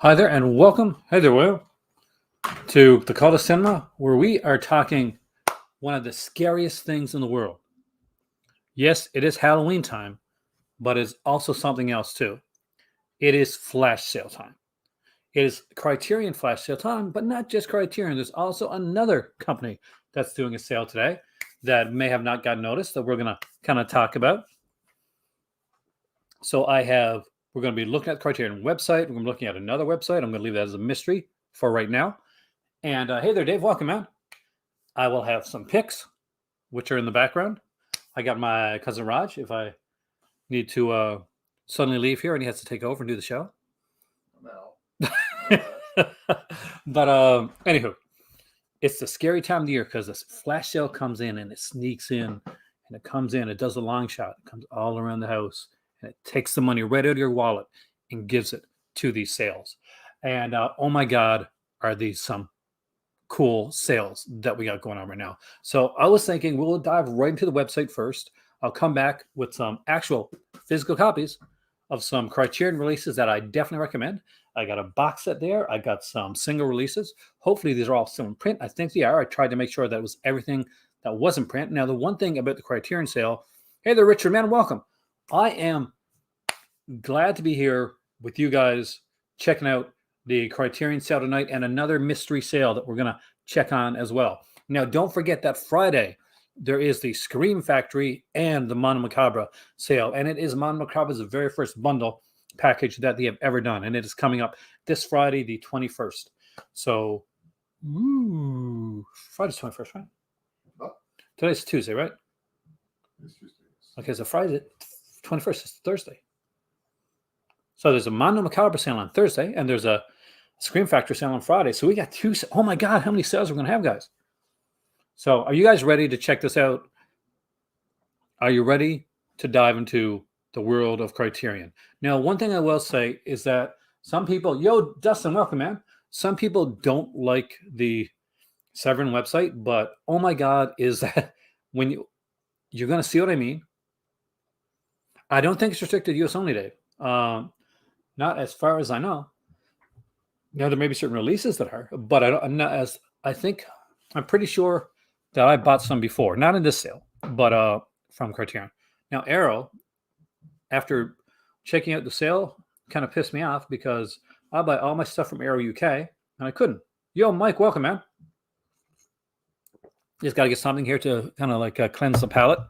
Hi there, and welcome. Hey there, Will, to the Call to Cinema, where we are talking one of the scariest things in the world. Yes, it is Halloween time, but it's also something else too. It is flash sale time. It is Criterion flash sale time, but not just Criterion. There's also another company that's doing a sale today that may have not gotten noticed that we're going to kind of talk about. So we're going to be looking at the Criterion website. We're going to be looking at another website. I'm going to leave that as a mystery for right now. And hey there, Dave. Welcome, man. I will have some picks, which are in the background. I got my cousin Raj. If I need to suddenly leave here and he has to take over and do the show. No. But anywho, it's the scary time of the year because this flash sale comes in and it sneaks in and it comes in. It does a long shot. It comes all around the house and it takes the money right out of your wallet and gives it to these sales. And oh my God, are these some cool sales that we got going on right now. So I was thinking we'll dive right into the website first. I'll come back with some actual physical copies of some Criterion releases that I definitely recommend. I got a box set there. I got some single releases. Hopefully these are all still in print. I think they are. I tried to make sure that it was everything that was in print. Now, the one thing about the Criterion sale, hey there, Richard, man, welcome. I am glad to be here with you guys checking out the Criterion sale tonight and another mystery sale that we're going to check on as well. Now, don't forget that Friday, there is the Scream Factory and the Mono Macabre sale. And it is Mono Macabre's very first bundle package that they have ever done. And it is coming up this Friday, the 21st. So, Friday's 21st, right? What? Today's Tuesday, right? It's Tuesday. Okay, so Friday, 21st is Thursday. So there's a Mono Macabre sale on Thursday, and there's a Scream Factory sale on Friday. So we got two. Oh my God, how many sales we're going to have, guys? So are you guys ready to check this out? Are you ready to dive into the world of Criterion? Now, one thing I will say is that some people, yo, Dustin, welcome, man. Some people don't like the Severin website, but oh my God, is that when you're going to see what I mean? I don't think it's restricted to US only, Dave. Not as far as I know. There may be certain releases that are, but I'm pretty sure that I bought some before, not in this sale, but from Criterion. Now, Arrow, after checking out the sale, kind of pissed me off because I buy all my stuff from Arrow UK and I couldn't. Yo, Mike, welcome, man. Just got to get something here to kind of like cleanse the palate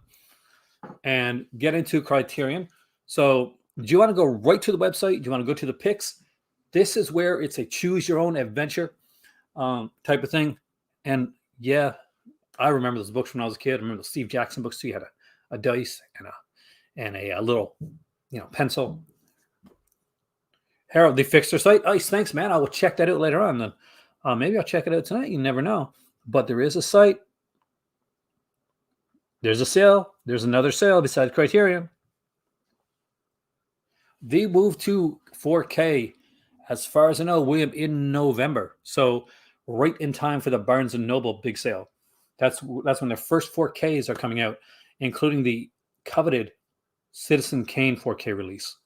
and get into Criterion. So, do you want to go right to the website? Do you want to go to the picks? This is where it's a choose your own adventure type of thing. And yeah, I remember those books when I was a kid. I remember the Steve Jackson books too. You had a dice and a little, pencil. Harold, they fixed their site. Ice, thanks, man. I will check that out later on. Then maybe I'll check it out tonight. You never know. But there is a site. There's a sale. There's another sale besides Criterion. They moved to 4K, as far as I know, William, in November. So right in time for the Barnes & Noble big sale. That's when their first 4Ks are coming out, including the coveted Citizen Kane 4K release.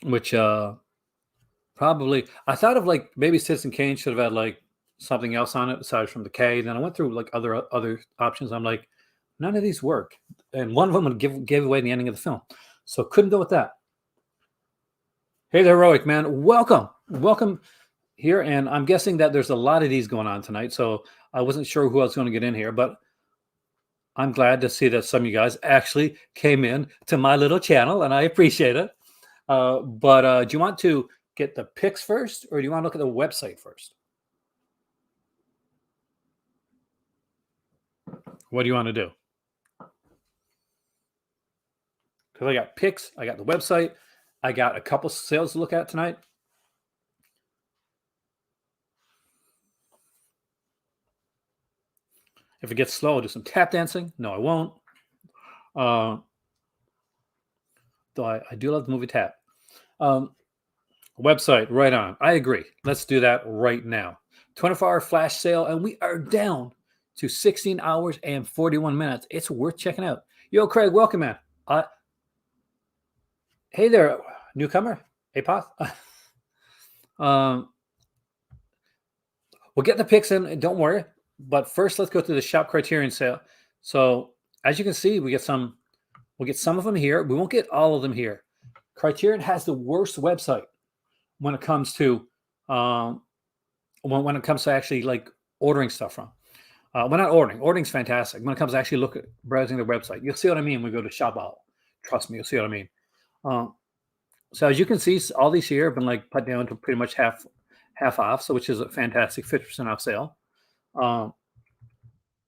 Which probably, I thought of like maybe Citizen Kane should have had like something else on it aside from the K. Then I went through like other options. I'm like, none of these work. And one of them would give away the ending of the film. So couldn't go with that. Hey there, Heroic, man. Welcome here. And I'm guessing that there's a lot of these going on tonight. So I wasn't sure who else was going to get in here, but I'm glad to see that some of you guys actually came in to my little channel, and I appreciate it. But do you want to get the picks first, or do you want to look at the website first? What do you want to do? Because I got picks, I got the website, I got a couple sales to look at tonight. If it gets slow, I'll do some tap dancing. No, I won't. Though I do love the movie Tap. Website, right on. I agree. Let's do that right now. 24-hour flash sale, and we are down to 16 hours and 41 minutes. It's worth checking out. Yo, Craig, welcome, man. Hey there, newcomer. APOS. We'll get the picks in, don't worry. But first, let's go to the Shop Criterion sale. So as you can see, we'll get some of them here. We won't get all of them here. Criterion has the worst website when it comes to when it comes to actually like ordering stuff from. Well, not ordering. Ordering's fantastic. When it comes to actually browsing the website, you'll see what I mean when we go to Shop Owl. Trust me, you'll see what I mean. So as you can see, all these here have been like put down to pretty much half off, so which is a fantastic 50% off sale.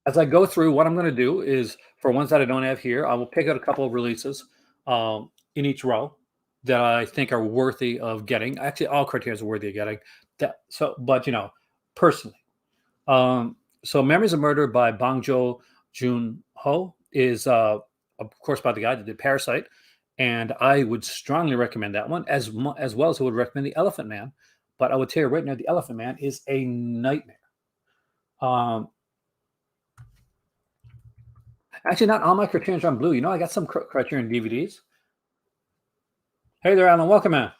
As I go through, what I'm going to do is for ones that I don't have here, I will pick out a couple of releases in each row that I think are worthy of getting. Actually, all Criterions are worthy of getting. But personally, so Memories of Murder by Bong Joon-ho is, of course, by the guy that did Parasite, and I would strongly recommend that one as well as I would recommend The Elephant Man. But I would tell you right now, The Elephant Man is a nightmare. Actually, not all my Criterions are on blue. I got some Criterion DVDs. Hey there, Alan. Welcome, man.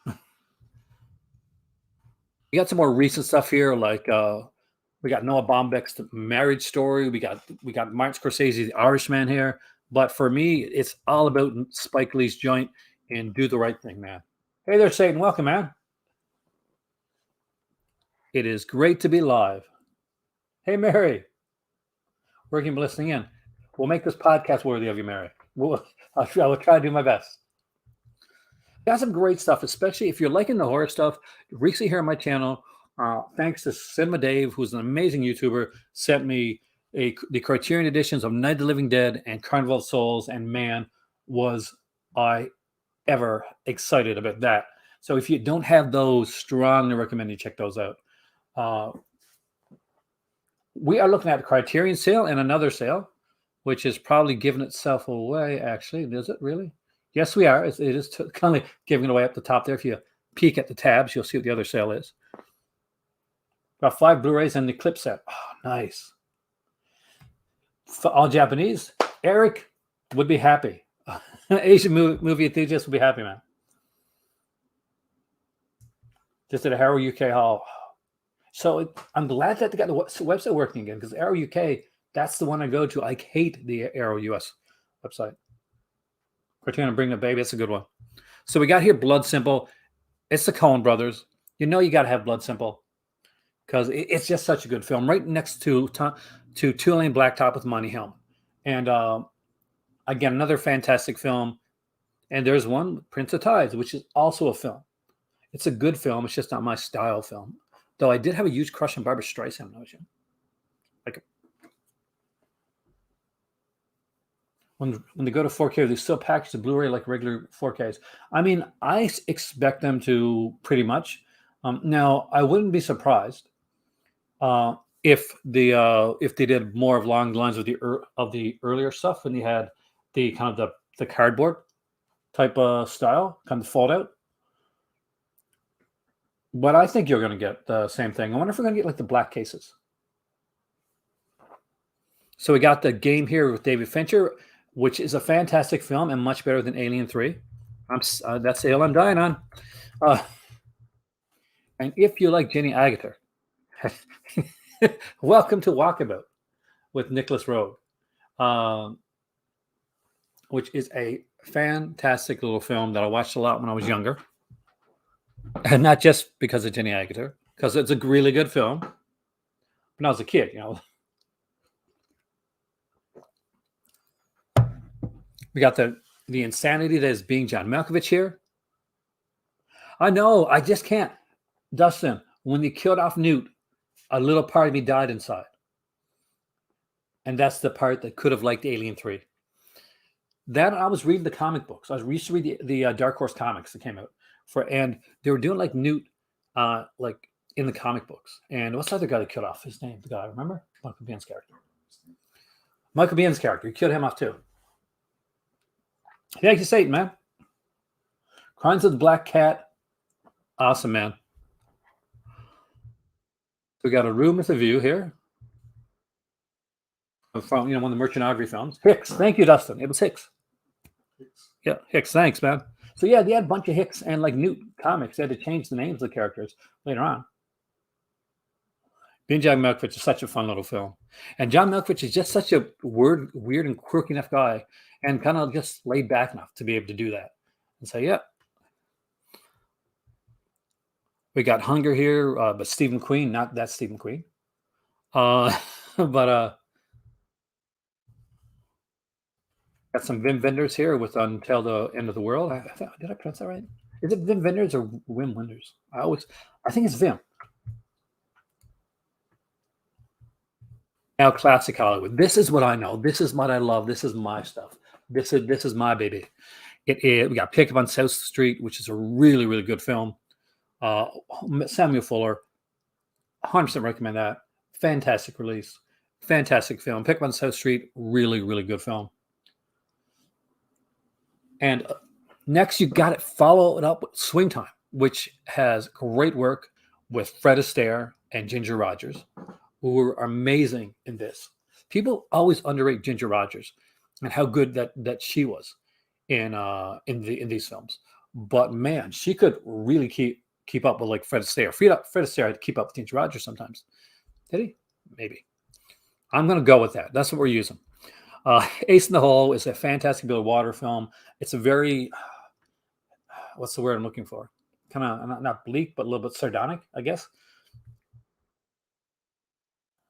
We got some more recent stuff here, like we got Noah Baumbach's Marriage Story. We got Martin Scorsese's The Irishman here. But for me, it's all about Spike Lee's joint and Do the Right Thing, man. Hey there, Satan. Welcome, man. It is great to be live. Hey, Mary. Working, listening in. We'll make this podcast worthy of you, Mary. I will try to do my best. Got some great stuff, especially if you're liking the horror stuff. Recently here on my channel, thanks to Cinema Dave, who's an amazing YouTuber, sent me the Criterion editions of Night of the Living Dead and Carnival of Souls, and man, was I ever excited about that. So if you don't have those, strongly recommend you check those out. We are looking at the Criterion sale and another sale, which is probably giving itself away, actually. Is it really? Yes, we are. It is kind of giving it away up the top there. If you peek at the tabs, you'll see what the other sale is. Got 5 Blu-rays and the clip set. Oh, nice. For all Japanese, Eric would be happy. Asian movie enthusiasts would be happy, man. Just at a Harrow UK Hall. So I'm glad that they got the website working again, because Arrow UK, that's the one I go to. I hate the Arrow US website. Criterion Bring the Baby, that's a good one. So we got here Blood Simple. It's the Coen brothers. You got to have Blood Simple because it's just such a good film. Right next to Two-Lane Blacktop with Monty Helm. And again, another fantastic film. And there's one, Prince of Tides, which is also a film. It's a good film. It's just not my style film. Though I did have a huge crush on Barbra Streisand. When they go to 4K, they still package the Blu-ray like regular 4Ks. I mean, I expect them to pretty much. Now, I wouldn't be surprised if they did more of along the lines of the earlier stuff when they had the kind of the cardboard type of style, kind of fold out. But I think you're going to get the same thing. I wonder if we're going to get like the black cases. So we got the Game here with David Fincher, which is a fantastic film and much better than Alien 3. That's the hill I'm dying on. And if you like Jenny Agutter, welcome to Walkabout with Nicholas Roeg, which is a fantastic little film that I watched a lot when I was younger. And not just because of Jenny Agutter, because it's a really good film. When I was a kid, We got the insanity that is being John Malkovich here. I know, I just can't. Dustin, when they killed off Newt, a little part of me died inside. And that's the part that could have liked Alien 3. Then I was reading the comic books. I used to read the Dark Horse comics that came out. And they were doing like Newt like in the comic books. And what's the other guy that killed off? His name, the guy, remember? Michael Biehn's character. Michael Biehn's character. He killed him off too. Thank you, Satan, man. Crimes of the Black Cat. Awesome, man. We got a room with a view here. From one of the Merchant Augury films. Hicks. Thank you, Dustin. It was Hicks. Yeah, Hicks. Thanks, man. So yeah, they had a bunch of Hicks and like Newt comics. They had to change the names of the characters later on. Being John Malkovich is such a fun little film, and John Malkovich is just such a weird and quirky enough guy, and kind of just laid back enough to be able to do that. And so yeah, we got Hunger here, but Stephen Queen, not that Stephen Queen. But got some Vim Vendors here with Until the End of the World. Did I pronounce that right? Is it Vim Vendors or Wim Wenders? I think it's Vim. Now, classic Hollywood. This is what I know. This is what I love. This is my stuff. This is my baby. We got Pickup on South Street, which is a really good film. Samuel Fuller, 100% recommend that. Fantastic release, fantastic film. Pickup on South Street, really good film. And next, you got it. Follow it up with Swing Time, which has great work with Fred Astaire and Ginger Rogers, who were amazing in this. People always underrate Ginger Rogers and how good that she was in these films. But man, she could really keep up with like Fred Astaire. Fred Astaire had to keep up with Ginger Rogers sometimes. Did he? Maybe. I'm going to go with that. That's what we're using. Ace in the Hole is a fantastic Bill Water film. It's a very, what's the word I'm looking for? Kind of not bleak, but a little bit sardonic, I guess.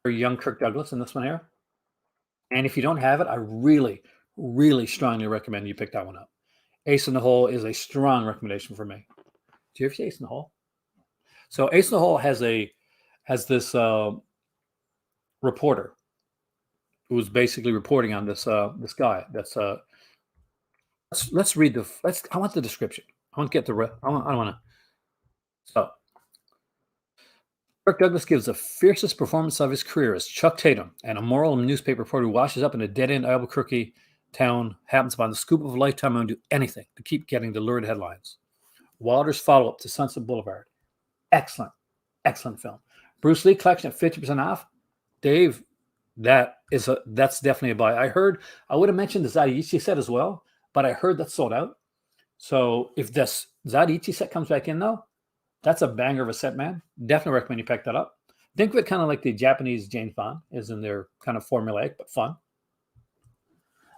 Very young Kirk Douglas in this one here. And if you don't have it, I really strongly recommend you pick that one up. Ace in the Hole is a strong recommendation for me. Do you ever see Ace in the Hole? So Ace in the Hole has this reporter who was basically reporting on this guy. That's let's read I want the description. I want to get I want to. So Kirk Douglas gives the fiercest performance of his career as Chuck Tatum, an immoral newspaper reporter who washes up in a dead-end Albuquerque town, happens upon the scoop of a lifetime and do anything to keep getting the lurid headlines. Wilder's follow-up to Sunset Boulevard. Excellent film. Bruce Lee collection at 50% off. Dave, that's definitely a buy. I would have mentioned the Zadichi set as well, but I heard that's sold out. So if this Zadichi set comes back in though, that's a banger of a set, man. Definitely recommend you pick that up. Think of it kind of like the Japanese James Bond, is in their kind of formulaic but fun.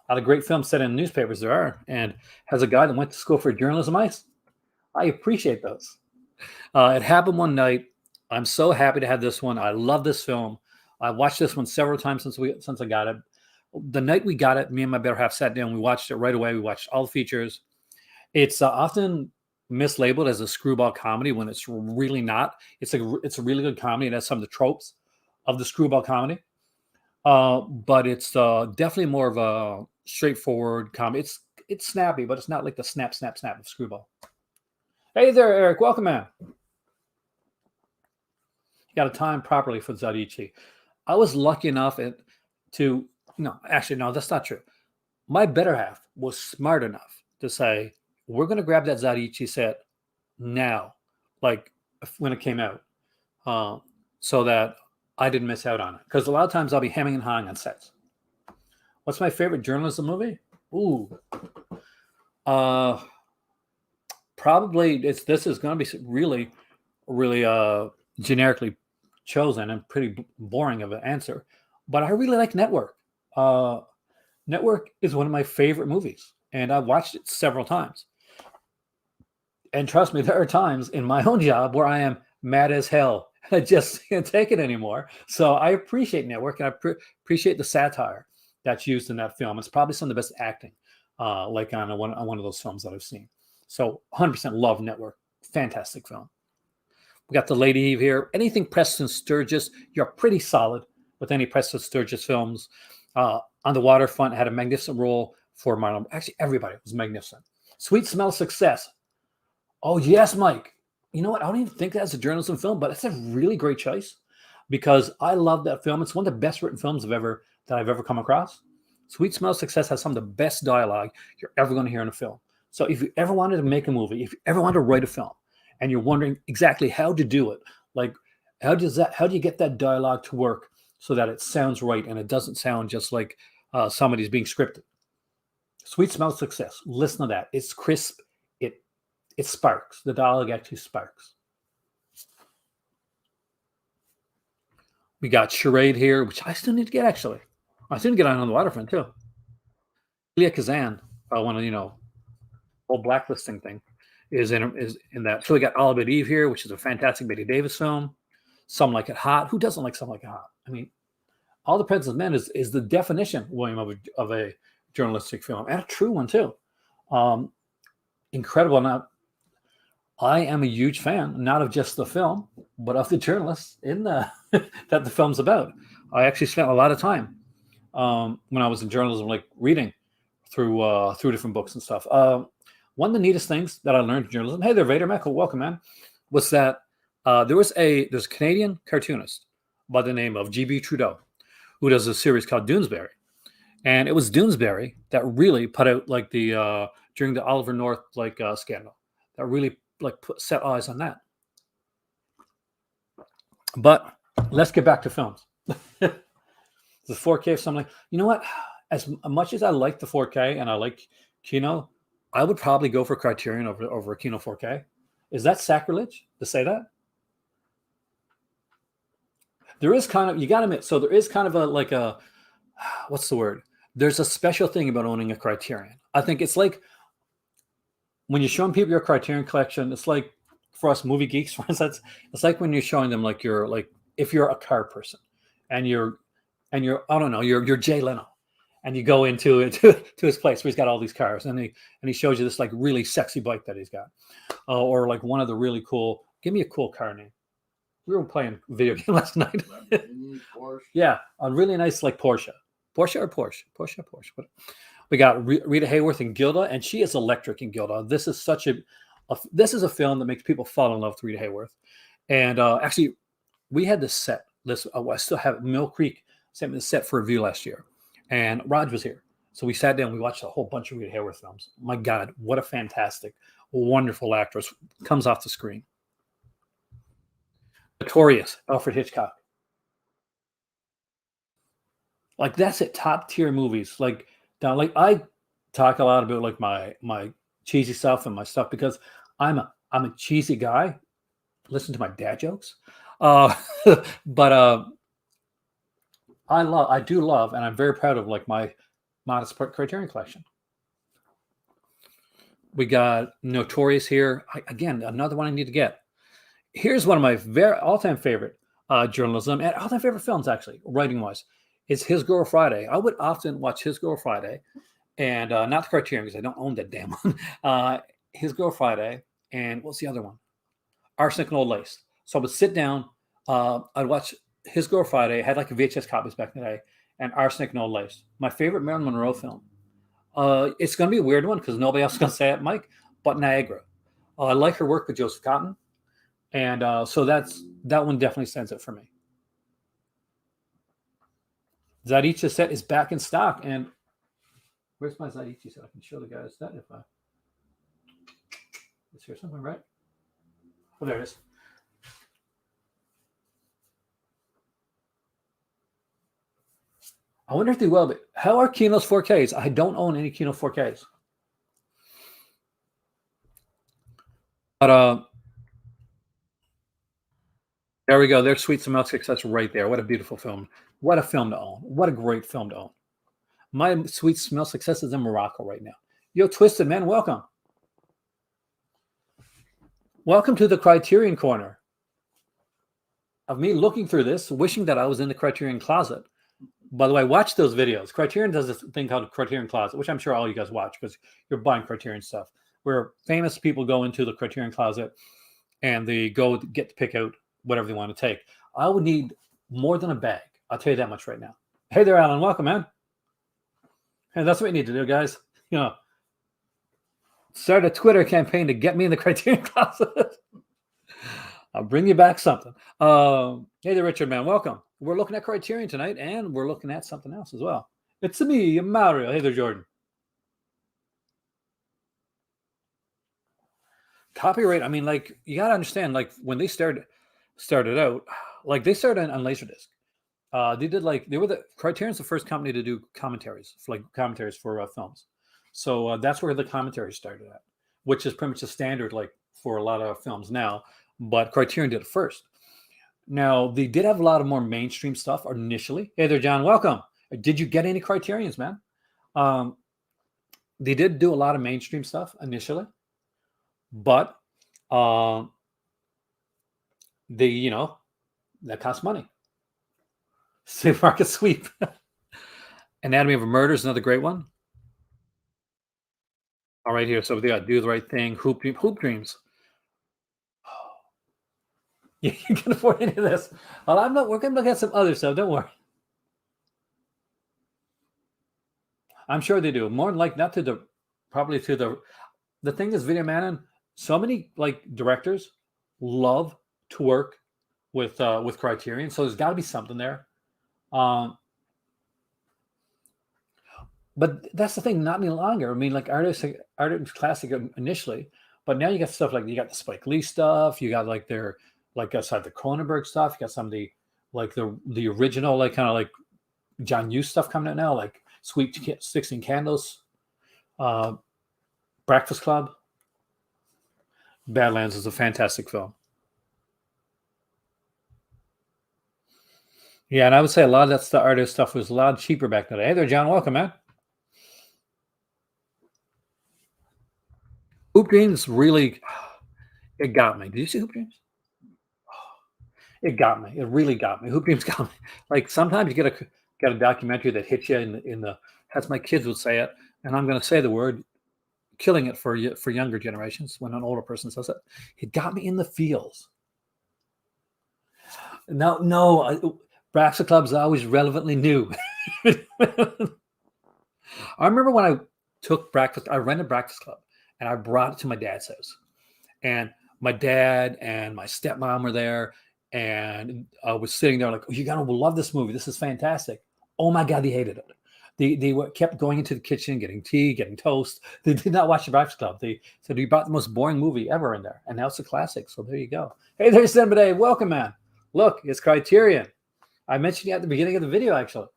A lot of great films set in newspapers there are, and has a guy that went to school for journalism. I appreciate those. It happened one night. I'm so happy to have this one. I love this film. I watched this one several times since I got it. The night we got it, me and my better half sat down. We watched it right away. We watched all the features. It's often mislabeled as a screwball comedy when it's really not. It's a really good comedy. It has some of the tropes of the screwball comedy, but it's definitely more of a straightforward comedy. It's snappy, but it's not like the snap of Screwball. Hey there, Eric. Welcome, man. You got to time properly for Zadichi. I was lucky enough to no, actually no, that's not true. My better half was smart enough to say, we're going to grab that Zadichi set now, like when it came out, so that I didn't miss out on it. Because a lot of times I'll be hemming and hawing on sets. What's my favorite journalism movie? Ooh, probably this is going to be really generically chosen and pretty boring of an answer. But I really like Network. Network is one of my favorite movies, and I've watched it several times. And trust me, there are times in my own job where I am mad as hell. I just can't take it anymore. So I appreciate Network, and I appreciate the satire that's used in that film. It's probably some of the best acting, like on one of those films that I've seen. So 100% love Network. Fantastic film. We got the Lady Eve here. Anything Preston Sturges, you're pretty solid with any Preston Sturges films. On the Waterfront, had a magnificent role for Marlon. Actually, everybody was magnificent. Sweet Smell of Success. Oh, yes, Mike. You know what? I don't even think that's a journalism film, but it's a really great choice because I love that film. It's one of the best written films that I've ever come across. Sweet Smell of Success has some of the best dialogue you're ever going to hear in a film. So if you ever wanted to make a movie, if you ever wanted to write a film, and you're wondering exactly how to do it, like how do you get that dialogue to work so that it sounds right and it doesn't sound just like somebody's being scripted? Sweet Smell of Success. Listen to that. It's crisp. It it sparks. The dialogue actually sparks. We got Charade here, which I still need to get actually. I still need to get on the waterfront too. Leah Kazan, one of whole blacklisting thing, is in that. So we got All About Eve here, which is a fantastic Betty Davis film. Some Like It Hot. Who doesn't like Some Like It Hot? I mean, All the President's Men is the definition, William, of a journalistic film, and a true one too. Incredible. Now, I am a huge fan, not of just the film, but of the journalists in the that the film's about. I actually spent a lot of time when I was in journalism, like reading through different books and stuff. One of the neatest things that I learned in journalism, hey there, Vader Michael, welcome, man, was that there's a Canadian cartoonist by the name of G.B. Trudeau who does a series called Doonesbury. And it was Doonesbury that really put out like the during the Oliver North scandal that really set eyes on that. But let's get back to films. The 4K of something. You know what? As much as I like the 4K and I like Kino, I would probably go for Criterion over a Kino 4K. Is that sacrilege to say that? There is kind of, you got to admit, so there is kind of a what's the word? There's a special thing about owning a Criterion. I think it's like when you're showing people your Criterion collection, it's like for us movie geeks, for instance, it's like when you're showing them if you're a car person and you're I don't know, you're Jay Leno and you go into to his place where he's got all these cars and he shows you this like really sexy bike that he's got, or like one of the really cool. Give me a cool car name. We were playing video game last night. Yeah, a really nice like Porsche. Porsche. We got Rita Hayworth and Gilda, and she is electric in Gilda. This is this is a film that makes people fall in love with Rita Hayworth. And actually, we had this set. I still have it. Mill Creek sent me the set for review last year, and Raj was here. So we sat down. We watched a whole bunch of Rita Hayworth films. My God, what a fantastic, wonderful actress comes off the screen. Notorious, Alfred Hitchcock. Like that's it. Top tier movies. Like I talk a lot about like my cheesy stuff and my stuff because I'm a cheesy guy. Listen to my dad jokes. But I do love, and I'm very proud of like my modest Criterion collection. We got Notorious here. Again, another one I need to get. Here's one of my very all-time favorite journalism and all-time favorite films, actually, writing-wise, is His Girl Friday. I would often watch His Girl Friday, and not the Criterion because I don't own that damn one. His Girl Friday, and what's the other one? Arsenic and Old Lace. So I would sit down, I'd watch His Girl Friday. I had like VHS copies back in the day, and Arsenic and Old Lace. My favorite Marilyn Monroe film. It's going to be a weird one because nobody else is going to say it, Mike, but Niagara. I like her work with Joseph Cotton. And so that one definitely stands out for me. Zadicha set is back in stock. And where's my Zadicha set? I can show the guys that if I... Is here something, right? Oh, there it is. I wonder if they will, but how are Kino's 4Ks? I don't own any Kino 4Ks. But there we go. There's Sweet Smell Success right there. What a beautiful film. What a film to own. What a great film to own. My Sweet Smell Success is in Morocco right now. Yo, Twisted, man, welcome. Welcome to the Criterion Corner. Of me looking through this, wishing that I was in the Criterion Closet. By the way, watch those videos. Criterion does this thing called Criterion Closet, which I'm sure all you guys watch because you're buying Criterion stuff, where famous people go into the Criterion Closet and they go get to pick out whatever they want to take. I would need more than a bag. I'll tell you that much right now. Hey there, Alan. Welcome, man. And that's what you need to do, guys. Start a Twitter campaign to get me in the Criterion Closet. I'll bring you back something. Hey there, Richard, man. Welcome. We're looking at Criterion tonight, and we're looking at something else as well. It's me, Mario. Hey there, Jordan. Copyright. I mean, like, you got to understand, like, when they started out, like, they started on Laserdisc. They were the Criterion's the first company to do commentaries for films. So that's where the commentary started at. which is pretty much a standard like for a lot of films now. But Criterion did it first. Now they did have a lot of more mainstream stuff initially. Hey there, John. Welcome. Did you get any Criterions, man? Um, they did do a lot of mainstream stuff initially, but um, they, that costs money. Same market sweep. Anatomy of a Murder is another great one. All right, here. So we got Do the Right Thing, Hoop Dreams. You can afford any of this. Well, I'm not. We're gonna look at some other stuff. Don't worry. I'm sure they do. More than like not to the, probably to the thing is Video Man. So many like directors love to work with Criterion, so there's got to be something there. Um, but that's the thing, not any longer. I mean, like art classic initially, but now you got stuff like you got the Spike Lee stuff, you got like their like outside the Cronenberg stuff, you got some of the like the original like kind of like John Hughes stuff coming out now, like Sweet 16 Candles, uh, Breakfast Club. Badlands is a fantastic film. Yeah, and I would say a lot of that's the artist stuff was a lot cheaper back then. Hey there, John. Welcome, man. Hoop Dreams really, it got me. Did you see Hoop Dreams? It got me. It really got me. Hoop Dreams got me. Like sometimes you get a documentary that hits you in the as my kids would say it, and I'm going to say the word, killing it for younger generations when an older person says it. It got me in the feels. No, Breakfast Club's always relevantly new. I remember when I took breakfast, I rented Breakfast Club and I brought it to my dad's house. And my dad and my stepmom were there. And I was sitting there like, oh, you gotta love this movie. This is fantastic. Oh my God, they hated it. They kept going into the kitchen, getting tea, getting toast. They did not watch the Breakfast Club. They said you brought the most boring movie ever in there. And now it's a classic. So there you go. Hey, there's somebody. Welcome, man. Look, it's Criterion. I mentioned you at the beginning of the video, actually.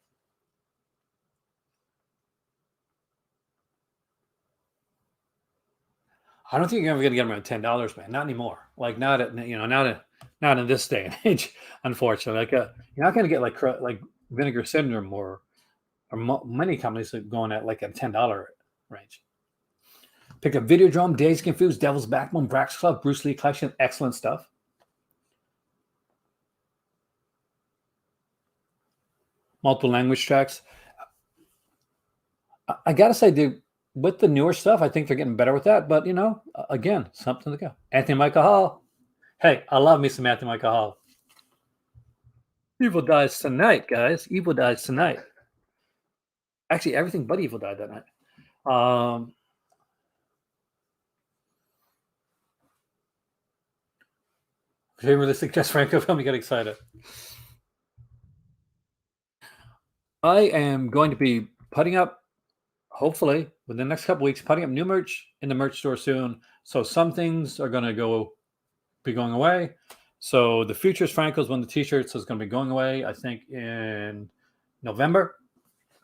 I don't think you're ever going to get them around $10, man. Not anymore. Like not at not in this day and age. Unfortunately, like you're not going to get like Vinegar Syndrome or many companies are going at like a $10 range. Picked up Videodrome, Days Confused, Devil's Backbone, Breakfast Club, Bruce Lee collection, excellent stuff. Multiple language tracks. I gotta say, dude, with the newer stuff, I think they're getting better with that. But again, something to go. Anthony Michael Hall. Hey, I love me some Anthony Michael Hall. Evil dies tonight, guys. Evil dies tonight. Actually, everything but Evil died that night. If you really suggest Franco film, you get excited. I am going to be putting up, hopefully, within the next couple weeks, putting up new merch in the merch store soon. So some things are going to be going away. So the Futures Franco's one of the t-shirts is going to be going away, I think, in November.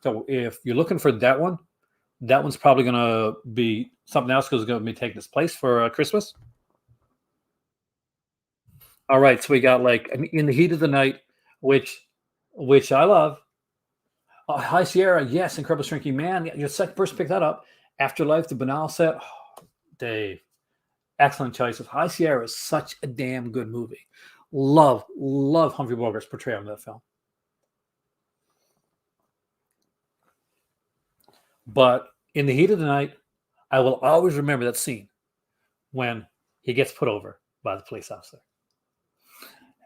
So if you're looking for that one's probably going to be something else because it's going to be taking its place for Christmas. All right, so we got like In the Heat of the Night, which I love. High Sierra, yes, Incredible Shrinking Man. You're the second person to pick that up. Afterlife, the Banal set. Oh, Dave, excellent choices. High Sierra is such a damn good movie. Love Humphrey Bogart's portrayal in that film. But In the Heat of the Night, I will always remember that scene when he gets put over by the police officer,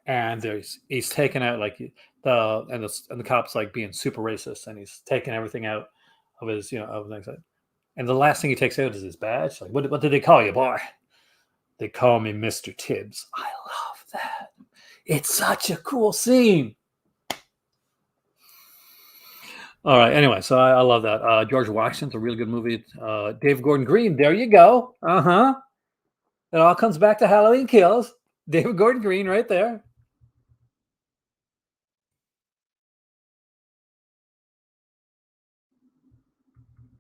and he's taken out like the cops like being super racist, and he's taking everything out of his of things. And the last thing he takes out is his badge. Like, what did they call you, boy? They call me Mr. Tibbs. I love that. It's such a cool scene. All right. Anyway, so I love that. George Washington's a really good movie. Dave Gordon Green. There you go. It all comes back to Halloween Kills. David Gordon Green right there.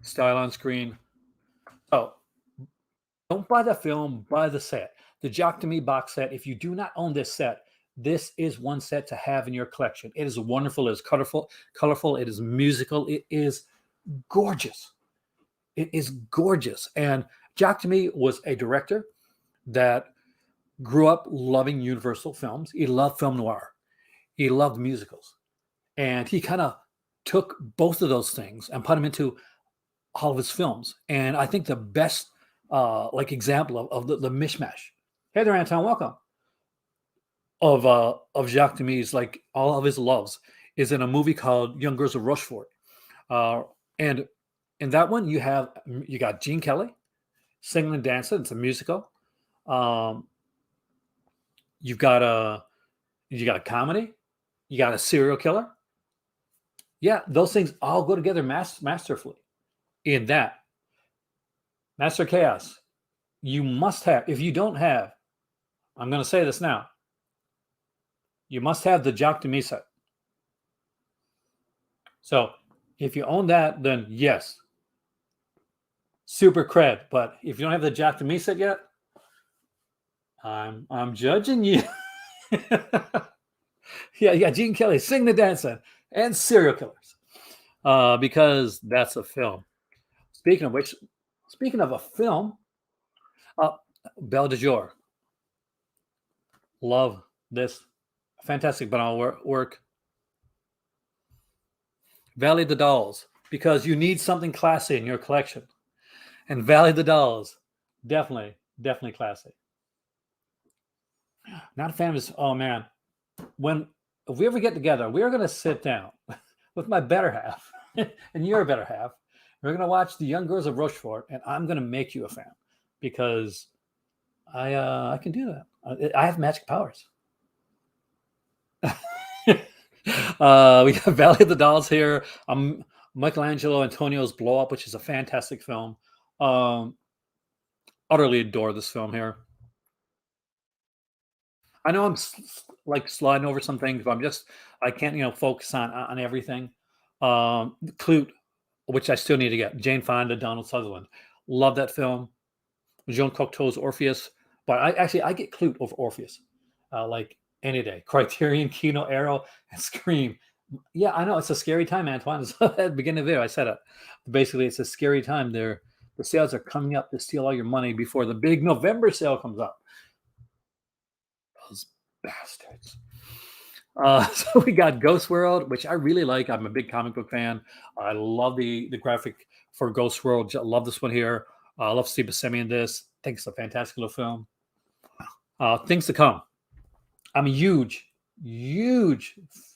Style on screen. Oh, Don't buy the film, buy the set. The Jock to Me box set. If you do not own this set, this is one set to have in your collection. It is wonderful. It is colorful. It is musical. It is gorgeous. It is gorgeous. And Jock to Me was a director that grew up loving Universal films. He loved film noir. He loved musicals. And he kind of took both of those things and put them into all of his films. And I think the best example of the mishmash. Hey there, Anton, welcome. Of Jacques Demy's, like all of his loves, is in a movie called Young Girls of Rochefort. And in that one, you got Gene Kelly singing and dancing. It's a musical. You've got a comedy. You got a serial killer. Yeah, those things all go together masterfully. In that Master Chaos, you must have. If you don't have, I'm going to say this now. You must have the Jacques Demy set. So if you own that, then yes, super cred. But if you don't have the Jacques Demy set yet, I'm judging you. Yeah, Gene Kelly, Sing the Dancing, and Serial Killers, because that's a film. Speaking of which, speaking of a film, Belle de Jour. Love this. Fantastic banal work. Valley of the Dolls, because you need something classy in your collection. And Valley of the Dolls, definitely classy. Not a fan of this. Oh man, if we ever get together, we are going to sit down with my better half and your better half. We're going to watch The Young Girls of Rochefort, and I'm going to make you a fan because I can do that. I have magic powers. We got Valley of the Dolls here. Michelangelo Antonio's Blow Up, which is a fantastic film. Utterly adore this film here. I know I'm sliding over some things, but I can't focus on everything. Clute, which I still need to get. Jane Fonda, Donald Sutherland. Love that film. Jean Cocteau's Orpheus. But I get Clute over Orpheus. Like any day. Criterion, Kino, Arrow, and Scream. Yeah, I know. It's a scary time, Antoine. At the beginning of the video, I said it. Basically, it's a scary time. The sales are coming up to steal all your money before the big November sale comes up. Those bastards. So we got Ghost World, which I really like. I'm a big comic book fan. I love the graphic for Ghost World. I love this one here. I love Steve Buscemi in this. I think it's a fantastic little film. Things to Come. I'm a huge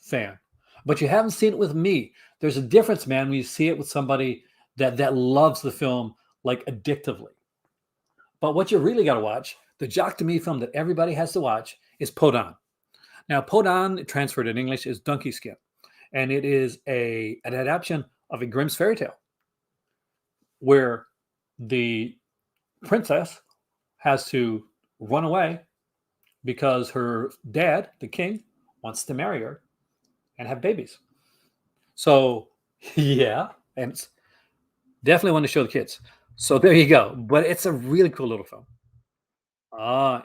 fan, but you haven't seen it with me. There's a difference, man, when you see it with somebody that loves the film like addictively. But what you really got to watch, the Jacques Demy film that everybody has to watch, is Podon. Now, Podon, transferred in English, is Donkey Skin, and it is an adaptation of a Grimm's fairy tale, where the princess has to run away because her dad, the king, wants to marry her and have babies. So, yeah, and it's definitely one to show the kids. So there you go. But it's a really cool little film.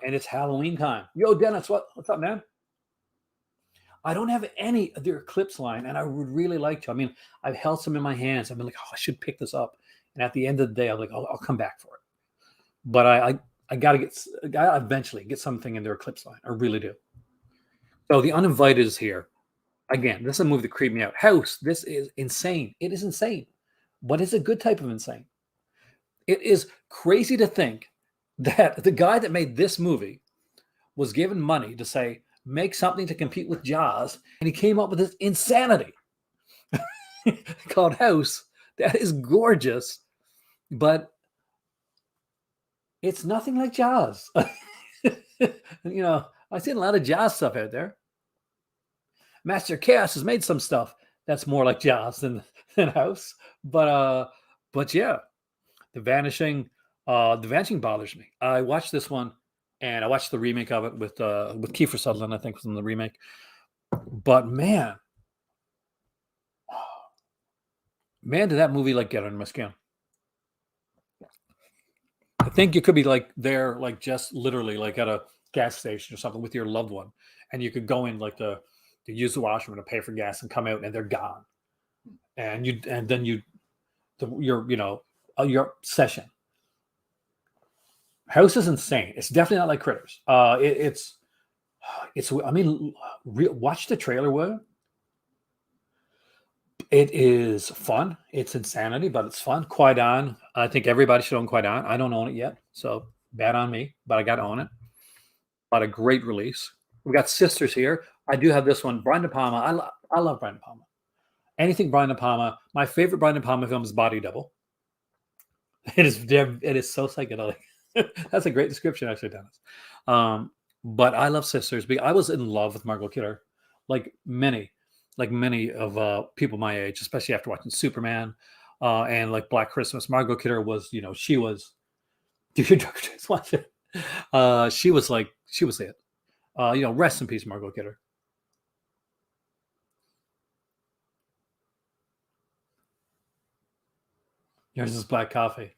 And it's Halloween time. Yo, Dennis, what's up, man? I don't have any of their Eclipse line, and I would really like to. I mean, I've held some in my hands. I've been like, oh, I should pick this up. And at the end of the day, I'm like, I'll come back for it. But I gotta eventually get something in their Eclipse line. I really do. So The Uninvited is here. Again, this is a movie that creeped me out. House, this is insane. It is insane. But it's a good type of insane. It is crazy to think that the guy that made this movie was given money to say, make something to compete with Jaws, and he came up with this insanity called House. That is gorgeous, but it's nothing like Jaws. I've seen a lot of Jaws stuff out there. Master Chaos has made some stuff that's more like Jaws than House, but yeah, The Vanishing bothers me. I watched this one, and I watched the remake of it with Kiefer Sutherland, I think, was in the remake. But man, did that movie get under my skin. think you could be like there, like just literally like at a gas station or something with your loved one, and you could go in like to use the washroom to pay for gas and come out and they're gone, and then your session. House is insane. It's definitely not like Critters. It's. I mean, watch the trailer. With it is fun. It's insanity, but it's fun. Quite on. I think everybody should own Quite on. I don't own it yet, so bad on me. But I got to own it. But a great release. We got Sisters here. I do have this one. Brian De Palma. I love Brian De Palma. Anything Brian De Palma. My favorite Brian De Palma film is Body Double. It is so psychedelic. That's a great description, actually, Dennis. But I love Sisters. I was in love with Margot Kidder, like many of people my age, especially after watching Superman and like Black Christmas. Margot Kidder was, she was. Do your doctors watch it? She was it. Rest in peace, Margot Kidder. Yours is black coffee.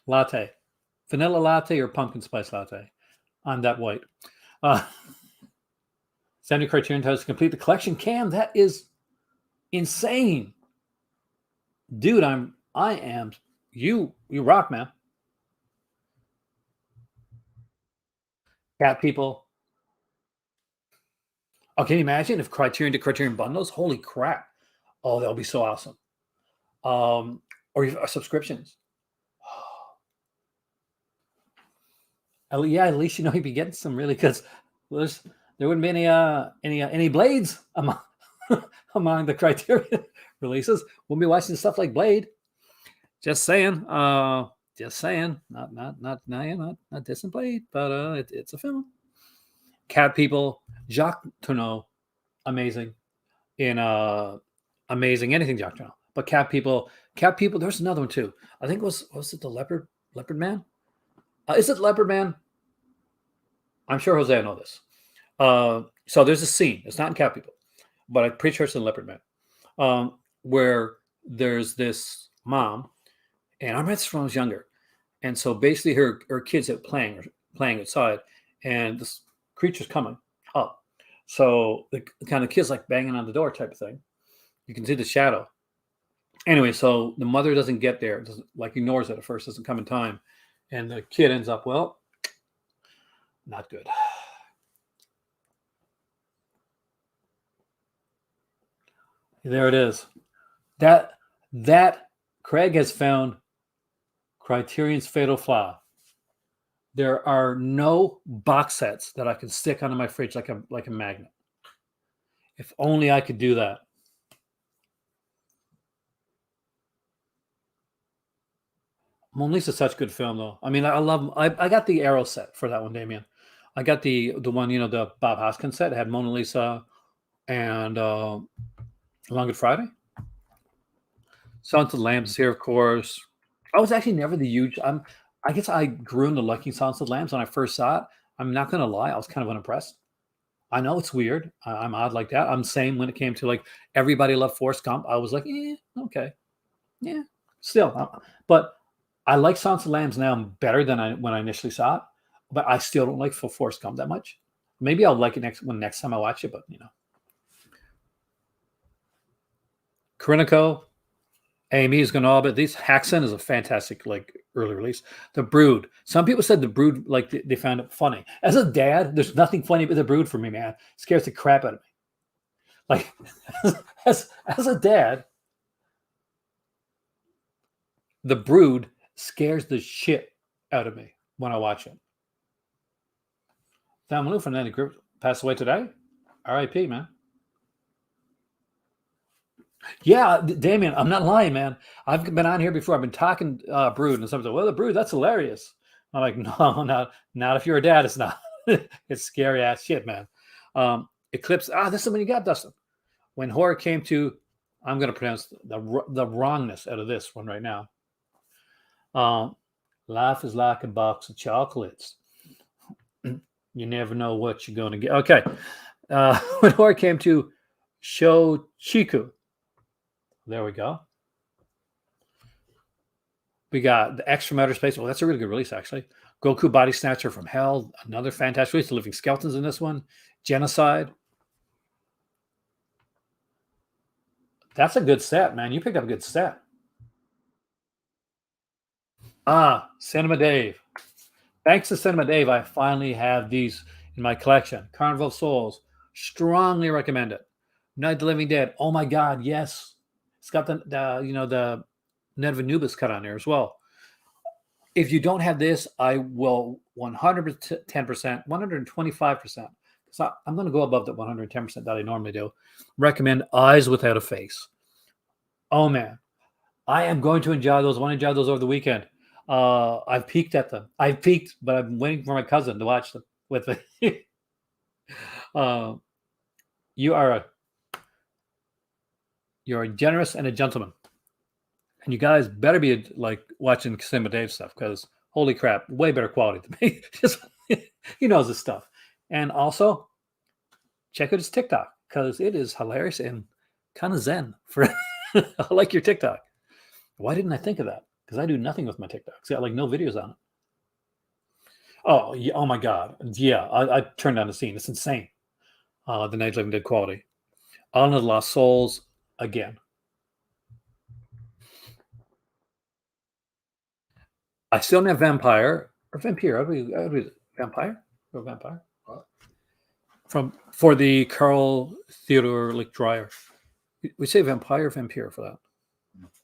Latte. Vanilla latte or pumpkin spice latte? I'm that white. Curating Criterion tells us to complete the collection. Cam, that is insane. Dude, I am. You rock, man. Cat people. Oh, can you imagine if Criterion to Criterion bundles? Holy crap. Oh, that would be so awesome. Or subscriptions. Yeah, at least you'd be getting some really, because there wouldn't be any Blades among the Criterion releases. We'll be watching stuff like Blade. Just saying. Not dissing Blade, but it's a film. Cat people. Jacques Tourneau, amazing in amazing anything Jacques Tourneau. But Cat people. There's another one too. I think was it the Leopard Man? Is it Leopard Man? I'm sure Jose will know this. So there's a scene. It's not in Cat People, but I'm pretty sure it's in Leopard Man, where there's this mom, and I remember this when I was younger, and so basically her kids are playing outside, and this creature's coming up. So the kind of kids like banging on the door type of thing. You can see the shadow. Anyway, so the mother doesn't get there, ignores it at first, doesn't come in time. And the kid ends up, well, not good. There it is. That Craig has found Criterion's fatal flaw. There are no box sets that I can stick onto my fridge like a magnet. If only I could do that. Mona Lisa's such a good film, though. I mean, I love. I got the Arrow set for that one, Damien. I got the one, the Bob Hoskins set. It had Mona Lisa and Long Good Friday. Silence of the Lambs is here, of course. I was actually never the huge. I guess I grew into liking Silence of the Lambs when I first saw it. I'm not going to lie, I was kind of unimpressed. I know it's weird. I'm odd like that. I'm same when it came to like everybody loved Forrest Gump. I was like, okay, yeah, still, but. I like Silence of the Lambs now better than when I initially saw it, but I still don't like Forrest Gump that much. Maybe I'll like it next time I watch it, but Karinico, Amy is going to all, but these Haxon is a fantastic early release. The Brood. Some people said The Brood they found it funny. As a dad, there's nothing funny about The Brood for me, man. It scares the crap out of me. Like as a dad, The Brood scares the shit out of me when I watch it. Tom Lou from Nanny Group passed away today. R.I.P., man. Yeah, Damien, I'm not lying, man. I've been on here before. I've been talking Brood, and someone said, well, The Brood, that's hilarious. I'm like, no, not if you're a dad, it's not. It's scary ass shit, man. Eclipse, this is when you got, Dustin. When horror came to, I'm going to pronounce the wrongness out of this one right now. Life is like a box of chocolates. You never know what you're going to get. Okay. When horror came to Shochiku. There we go. We got the X from Outer Space. Oh, that's a really good release, actually. Goku Body Snatcher from Hell, another fantastic release. The Living Skeletons in this one. Genocide. That's a good set, man. You picked up a good set. Cinema Dave. Thanks to Cinema Dave, I finally have these in my collection. Carnival of Souls. Strongly recommend it. Night of the Living Dead. Oh my God, yes. It's got the Net of Anubis cut on there as well. If you don't have this, I will 110%, 125%. So I'm going to go above the 110% that I normally do. Recommend Eyes Without a Face. Oh man, I am going to enjoy those. I want to enjoy those over the weekend. I've peeked at them. I've peeked, but I'm waiting for my cousin to watch them with me. You're a generous and a gentleman. And you guys better be like watching Cinema Dave stuff because holy crap, way better quality than me. Just he knows his stuff. And also check out his TikTok because it is hilarious and kind of zen. For I like your TikTok. Why didn't I think of that? Because I do nothing with my TikToks. It's got like no videos on it. Oh, yeah, oh my God. Yeah, I turned on the scene. It's insane. The Night of the Living Dead quality. Island of the Lost Souls again. I still don't have Vampire or Vampire. Vampire or Vampire? What? For the Carl Theodor Dreyer. We say Vampire or Vampire for that.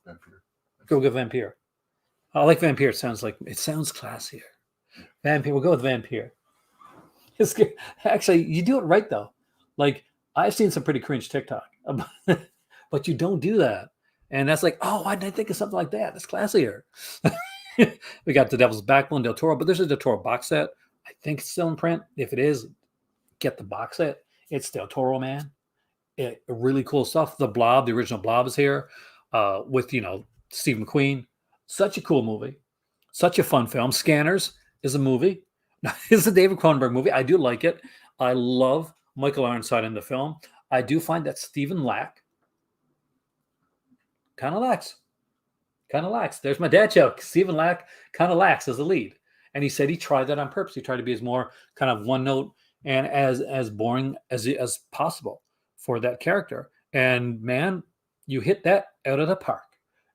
Vampire. Go with Vampire. I like Vampire. It sounds classier. Vampire. We'll go with Vampire. It's good. Actually, you do it right though. Like I've seen some pretty cringe TikTok, but you don't do that. And that's like, oh, why didn't I think of something like that? That's classier. We got The Devil's Backbone, Del Toro, but there's a Del Toro box set. I think it's still in print. If it is, get the box set. It's Del Toro, man. Really cool stuff. The Blob, the original Blob is here with, Steve McQueen. Such a cool movie. Such a fun film. Scanners is a movie. It's a David Cronenberg movie. I do like it. I love Michael Ironside in the film. I do find that Stephen Lack kind of lacks. There's my dad joke. Stephen Lack kind of lacks as a lead. And he said he tried that on purpose. He tried to be as more kind of one note and as boring as possible for that character. And man, you hit that out of the park.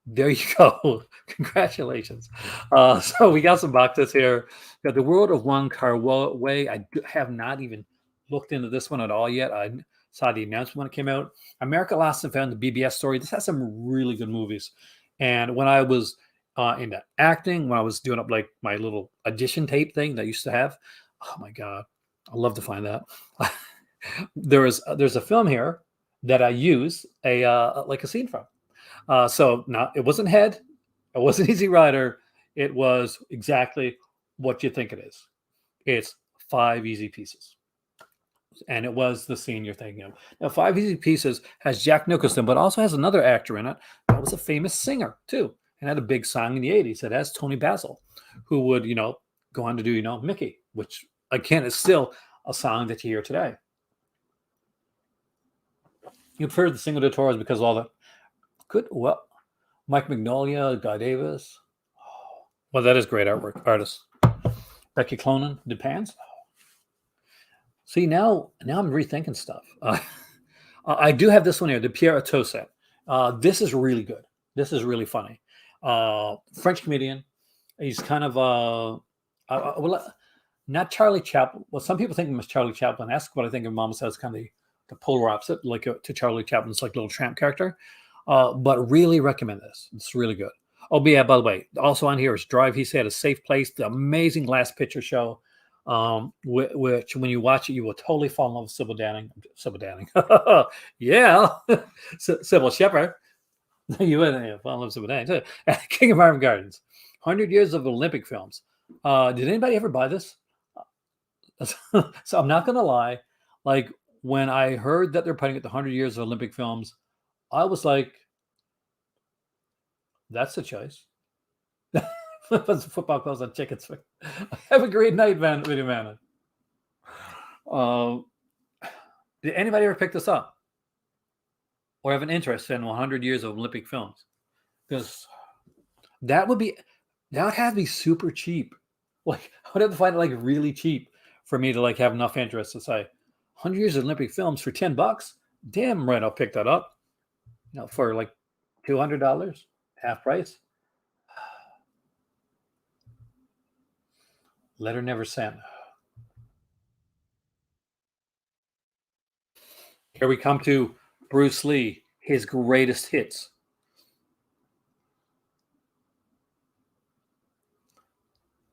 There you go. Congratulations. So we got some boxes here. Got The World of Wong Kar-wai. I have not even looked into this one at all yet. I saw the announcement when it came out. America Lost and Found, the BBS story. This has some really good movies. And when I was into acting, when I was doing up like my little audition tape thing that I used to have, oh my God, I'd love to find that. There's a film here that I use like a scene from. So now it wasn't Head, it wasn't Easy Rider, it was exactly what you think it is. It's 5 Easy Pieces. And it was the scene you're thinking of. Now, 5 Easy Pieces has Jack Nicholson, but also has another actor in it that was a famous singer too, and had a big song in the 80s. It has Tony Basil, who would, go on to do, Mickey, which again is still a song that you hear today. You've heard the single Tours because of all the good, well, Mike Mignola, Guy Davis. Oh, well, that is great artist. Becky Clonan, Depends. See, now I'm rethinking stuff. I do have this one here, the Pierre Atto set. This is really good. This is really funny. French comedian. He's kind of not Charlie Chaplin. Well, some people think of him as Charlie Chaplin. Ask what I think of Mama Says, kind of the polar opposite, like to Charlie Chaplin's like little tramp character. But really recommend this. It's really good. Oh, yeah, by the way, also on here is Drive. He said A Safe Place, the amazing Last Picture show. Which when you watch it, you will totally fall in love with Sybil Danning. Yeah. Sybil Shepherd. You would fall in love with Sybil Danning too. King of Marvin Gardens. 100 Years of Olympic Films. Did anybody ever buy this? So I'm not going to lie. Like when I heard that they're putting it the 100 Years of Olympic Films, I was like, that's a choice. Football clothes on chickens. Have a great night, man. Video man. Did anybody ever pick this up or have an interest in 100 years of Olympic films? Because that would be Now it has to be super cheap. Like I would have to find it like really cheap for me to like have enough interest to say 100 years of Olympic films for $10. Damn right, I'll pick that up. For like $200, half price. Letter never sent. Here we come to Bruce Lee, his greatest hits.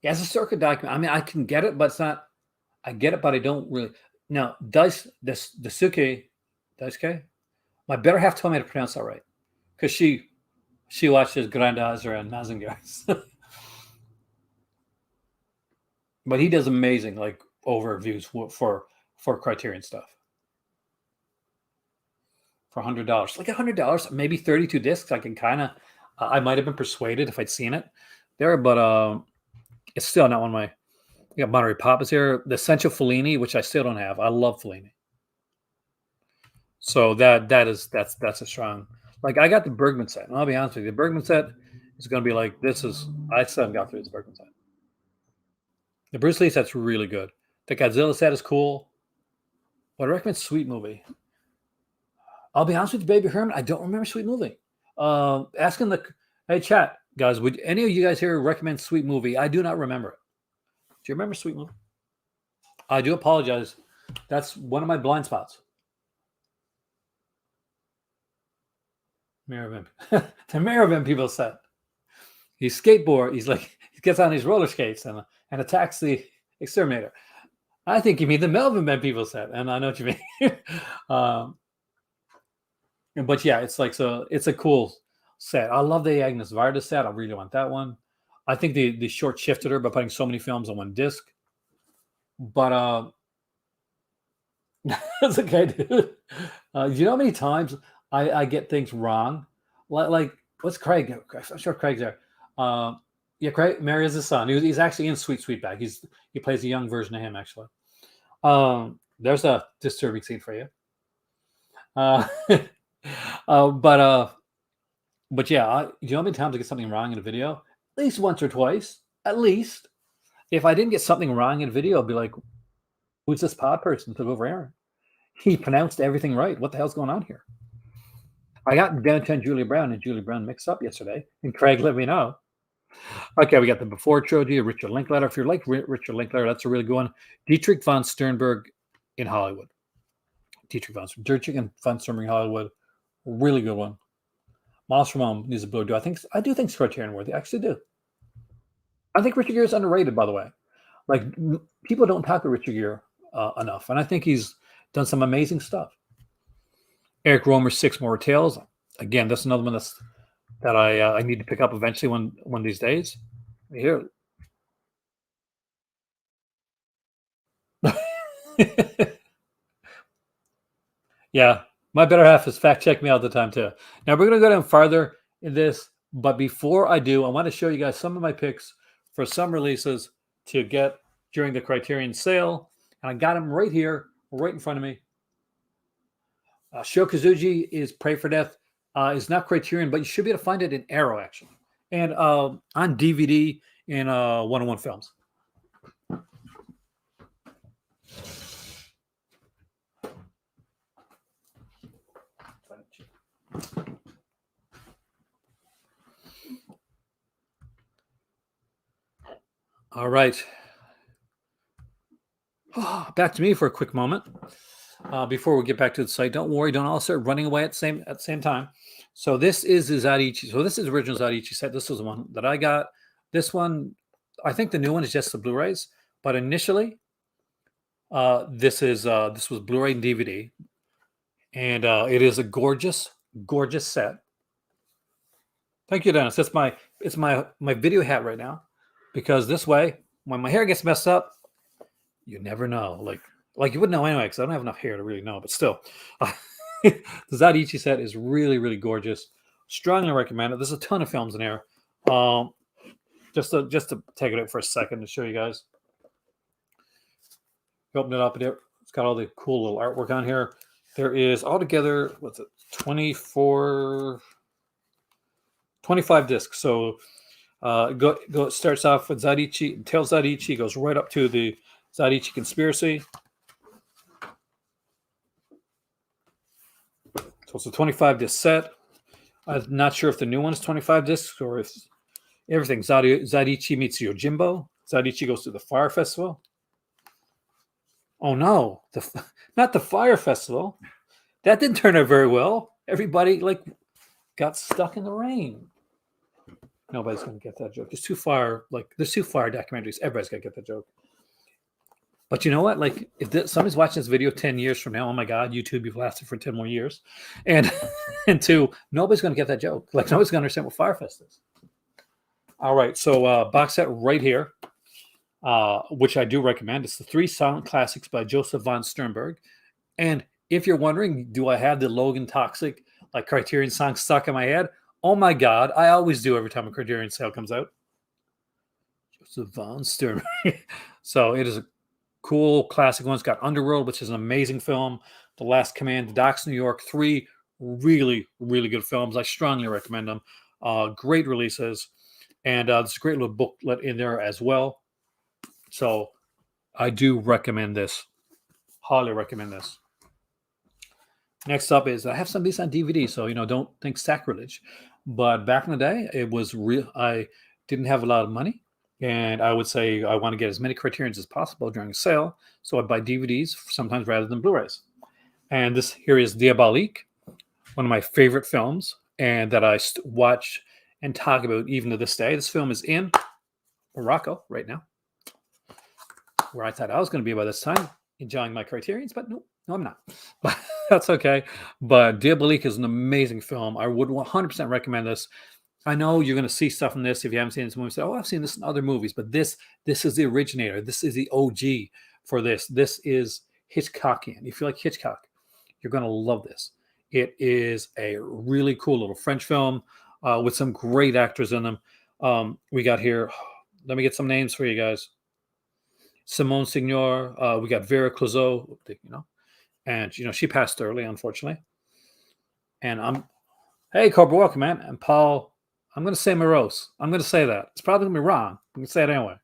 As a circuit document, I mean, I can get it, but it's not. I get it, but I don't really. Now, does this Daisuke, Daisuke? My better half told me to pronounce that right because she watches Grandizer and Mazingars, but he does amazing like overviews for Criterion stuff for $100. Like $100, maybe 32 discs. I can kind of. I might have been persuaded if I'd seen it there, but it's still not one of my. We got Monterey Pop is here. The Essential Fellini, which I still don't have. I love Fellini. So that's a strong. Like I got the Bergman set, and I'll be honest with you, the Bergman set is going to be like this is. I still haven't got through this Bergman set. The Bruce Lee set's really good. The Godzilla set is cool. But I recommend Sweet Movie. I'll be honest with you, Baby Herman. I don't remember Sweet Movie. Asking the hey chat guys, would any of you guys here recommend Sweet Movie? I do not remember it. Do you remember Sweet Movie? I do apologize. That's one of my blind spots. Mayor of the Mayor of people said he's skateboard. He's like he gets on his roller skates and attacks the exterminator. I think you mean the Melvin Ben people said, and I know what you mean. But yeah, it's like so. It's a cool set. I love the Agnes Varda set. I really want that one. I think the short shifted her by putting so many films on one disc. But that's okay, dude. You know how many times I get things wrong? Like what's Craig? I'm sure Craig's there. Yeah, Craig. Mary is his son. He's actually in Sweet Sweetback. He plays a young version of him actually. There's a disturbing scene for you. But yeah, do you know how many times I get something wrong in a video? At least once or twice. At least. If I didn't get something wrong in a video, I'd be like, who's this pod person took over Aaron? He pronounced everything right. What the hell's going on here? I got Downtown Julia Brown and Julia Brown mixed up yesterday, and Craig let me know. Okay, we got the Before trilogy, Richard Linklater. If you like Richard Linklater, that's a really good one. Dietrich von Sternberg in Hollywood. Dietrich von Sternberg in Hollywood. Really good one. Miles Ramon needs a blue. I do think it's Criterion worthy. I actually do. I think Richard Gere is underrated, by the way. Like people don't talk about Richard Gere enough, and I think he's done some amazing stuff. Eric Romer's Six More Tales. Again, that's another one that I need to pick up eventually one of these days. Here. Yeah, my better half is fact check me all the time too. Now we're going to go down farther in this, but before I do, I want to show you guys some of my picks for some releases to get during the Criterion sale, and I got them right here, right in front of me. Shokazuji is Pray for Death. Is not Criterion, but you should be able to find it in Arrow actually, and on DVD in 101 Films. All right. Back to me for a quick moment before we get back to the site. Don't worry, don't all start running away at the same time. So this is the Zadichi. So this is original Zadichi set. This was the one that I got. This one, I think the new one is just the Blu-rays, but initially, this was Blu-ray and DVD, and it is a gorgeous set. Thank you, Dennis. It's my video hat right now, because this way, when my hair gets messed up, you never know. Like you wouldn't know anyway, because I don't have enough hair to really know. But still, the Zadichi set is really, really gorgeous. Strongly recommend it. There's a ton of films in here. Just to take it out for a second to show you guys. Open it up. It's got all the cool little artwork on here. There is altogether, 25 discs. So It starts off with Zadichi, tells Zadichi, goes right up to the Zadichi conspiracy. So it's a 25 disc set. I'm not sure if the new one is 25 discs or if everything. Zadichi meets Yojimbo. Zadichi goes to the Fire Festival. Oh no, not the Fire Festival. That didn't turn out very well. Everybody got stuck in the rain. Nobody's gonna get that joke. There's two fire documentaries. Everybody's gonna get that joke. But you know what? If somebody's watching this video 10 years from now, oh my God, YouTube, you've lasted for 10 more years. And two, nobody's gonna get that joke. Nobody's gonna understand what Firefest is. All right, so box set right here, which I do recommend. It's the 3 silent classics by Joseph von Sternberg. And if you're wondering, do I have the Logan Toxic Criterion song stuck in my head? Oh my God, I always do every time a Criterion sale comes out. Joseph von Sternberg. So it is a cool classic one. It's got Underworld, which is an amazing film. The Last Command, The Docks, New York. 3 really, really good films. I strongly recommend them. Great releases. And there's a great little booklet in there as well. So I do recommend this. Highly recommend this. Next up is I have some of these on DVD, so don't think sacrilege. But back in the day, it was real. I didn't have a lot of money, and I would say I want to get as many Criterions as possible during a sale, so I'd buy DVDs sometimes rather than Blu-rays. And this here is Diabolique, one of my favorite films, and that I watch and talk about even to this day. This film is in Morocco right now, where I thought I was going to be by this time, enjoying my Criterions, but no, I'm not. But that's okay. But Diabolique is an amazing film. I would 100% recommend this. I know you're going to see stuff in this if you haven't seen this movie. Say, oh, I've seen this in other movies, but this is the originator. This is the OG for this. This is Hitchcockian. If you like Hitchcock, you're going to love this. It is a really cool little French film with some great actors in them. We got here, let me get some names for you guys. Simone Signor, we got Vera Clouseau, and she passed early, unfortunately. And hey, Cobra, welcome, man. And Paul, I'm going to say Morose. I'm going to say that. It's probably going to be wrong. I'm going to say it anyway.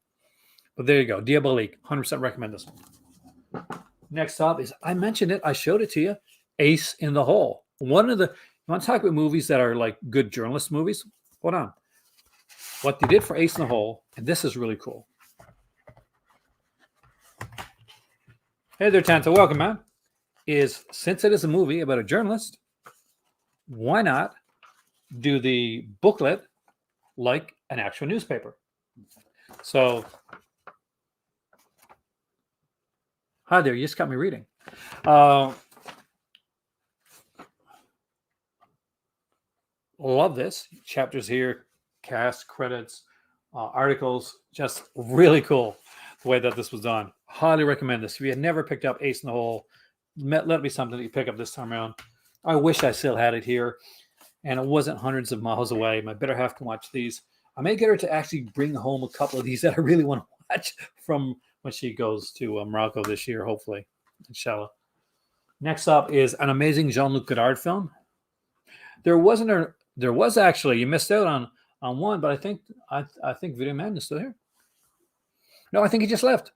But there you go. Diabolique. 100% recommend this one. Next up is, I mentioned it. I showed it to you. Ace in the Hole. You want to talk about movies that are good journalist movies? Hold on. What they did for Ace in the Hole, and this is really cool. Hey there, Tanta. Welcome, man. Since it is a movie about a journalist, why not do the booklet like an actual newspaper? So, hi there. You just got me reading. Love this. Chapters here, cast, credits, articles. Just really cool the way that this was done. Highly recommend this. If you had never picked up Ace in the Hole, let me something that you pick up this time around. I wish I still had it here, and it wasn't hundreds of miles away. My better half can watch these. I may get her to actually bring home a couple of these that I really want to watch from when she goes to Morocco this year, hopefully, inshallah. Next up is an amazing Jean-Luc Godard film. There was actually, you missed out on one, but I think Video Man is still here. No, I think he just left.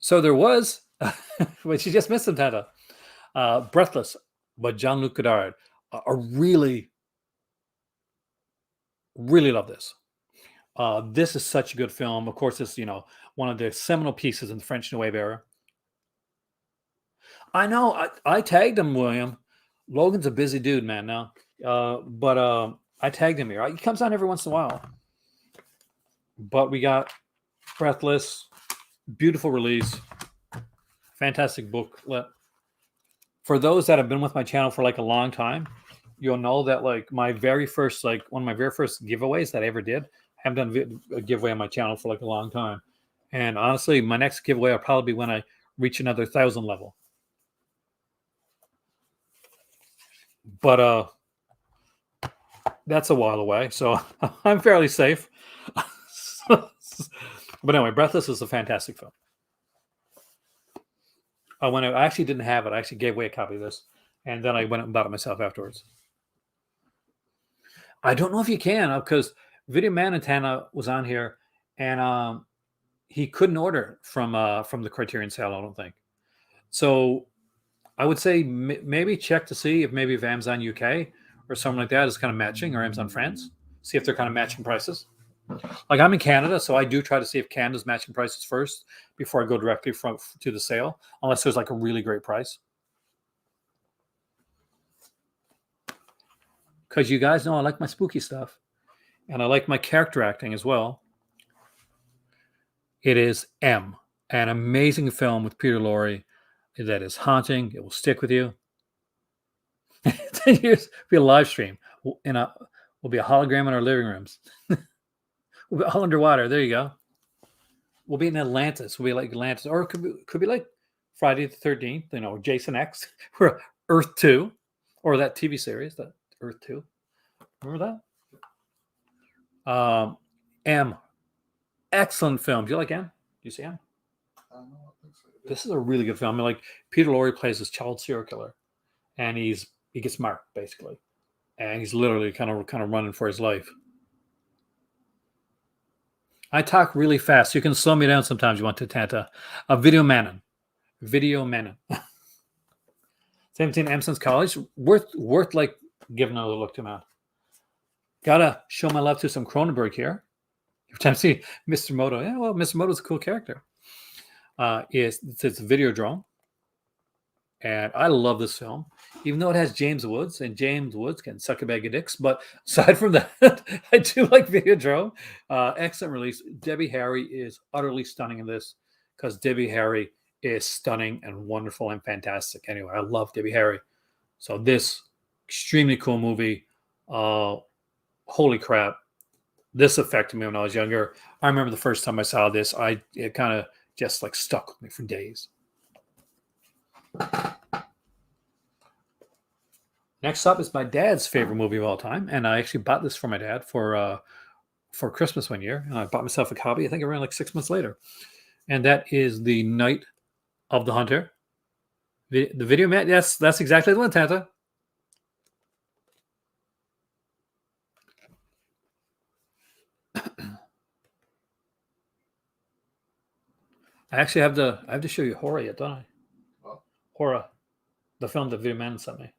So there was, but you just missed him, Tata. Breathless by Jean-Luc Godard. I really, really love this. This is such a good film. Of course, it's one of the seminal pieces in the French New Wave era. I know. I tagged him, William. Logan's a busy dude, man. Now, but I tagged him here. He comes on every once in a while. But we got Breathless, beautiful release, fantastic booklet. For those that have been with my channel for a long time, you'll know that my very first one of my very first giveaways that I ever did. I haven't done a giveaway on my channel for a long time, and honestly, my next giveaway will probably be when I reach another 1,000 level. But that's a while away, so I'm fairly safe. But anyway, Breathless is a fantastic film. I actually didn't have it. I actually gave away a copy of this, and then I went and bought it myself afterwards. I don't know if you can because Video Man Antenna was on here, and he couldn't order from the Criterion sale. I don't think so. I would say maybe check to see if Amazon UK or something like that is kind of matching, or Amazon France. See if they're kind of matching prices. Like I'm in Canada, so I do try to see if Canada's matching prices first before I go directly to the sale, unless there's like a really great price. Because you guys know I like my spooky stuff, and I like my character acting as well. It is M, an amazing film with Peter Lorre that is haunting. It will stick with you. 10 years will be a live stream, will be a hologram in our living rooms. We'll be all underwater. There you go. We'll be in Atlantis. We'll be like Atlantis, or it could be like Friday the 13th. You know, Jason X, or Earth 2, or that TV series, that Earth 2. Remember that? M, excellent film. Do you like M? Do you see M? I don't think so. This is a really good film. I mean, like Peter Lorre plays this child serial killer, and he gets marked basically, and he's literally kind of running for his life. I talk really fast. You can slow me down sometimes. You want to, Tanta. Video Manon. 17 M since college. Worth like giving another look to, man. Gotta show my love to some Cronenberg here. Every time I see Mr. Moto, yeah, well, Mr. Moto's a cool character. It's Videodrome. And I love this film, even though it has James Woods, and James Woods can suck a bag of dicks. But aside from that, I do like Videodrome. Excellent release. Debbie Harry is utterly stunning in this, because Debbie Harry is stunning and wonderful and fantastic. Anyway, I love Debbie Harry. So this extremely cool movie. Holy crap. This affected me when I was younger. I remember the first time I saw this, it kind of just like stuck with me for days. Next up is my dad's favorite movie of all time, and I actually bought this for my dad for Christmas one year, and I bought myself a copy. I think around like 6 months later, and that is The Night of the Hunter. The Video Man. Yes, that's exactly the one, Tanta. I actually have to show you Horror yet, don't I? Well, Horror, the film that Video Man sent me.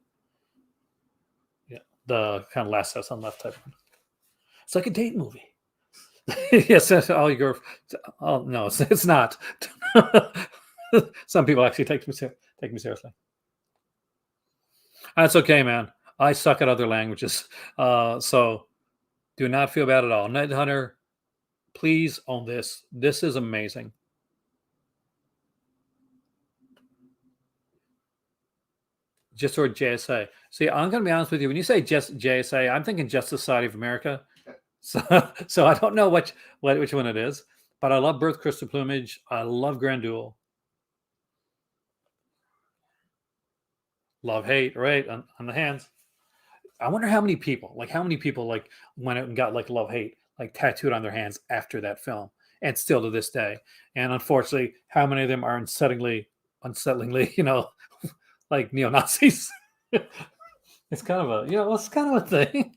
Yeah, the kind of Last House on Left type one. It's like a date movie. Yes, all you go. Oh no, it's not. Some people actually take me seriously. That's okay, man. I suck at other languages, so do not feel bad at all. Night Hunter, please own this. This is amazing. Just or JSA. See, I'm going to be honest with you. When you say just JSA, I'm thinking Justice Society of America. So I don't know which one it is, but I love Birth, Crystal Plumage. I love Grand Duel. Love, hate, right on the hands. I wonder how many people went out and got like love, hate, like tattooed on their hands after that film, and still to this day. And unfortunately, how many of them are unsettlingly, like neo-Nazis? It's kind of a thing.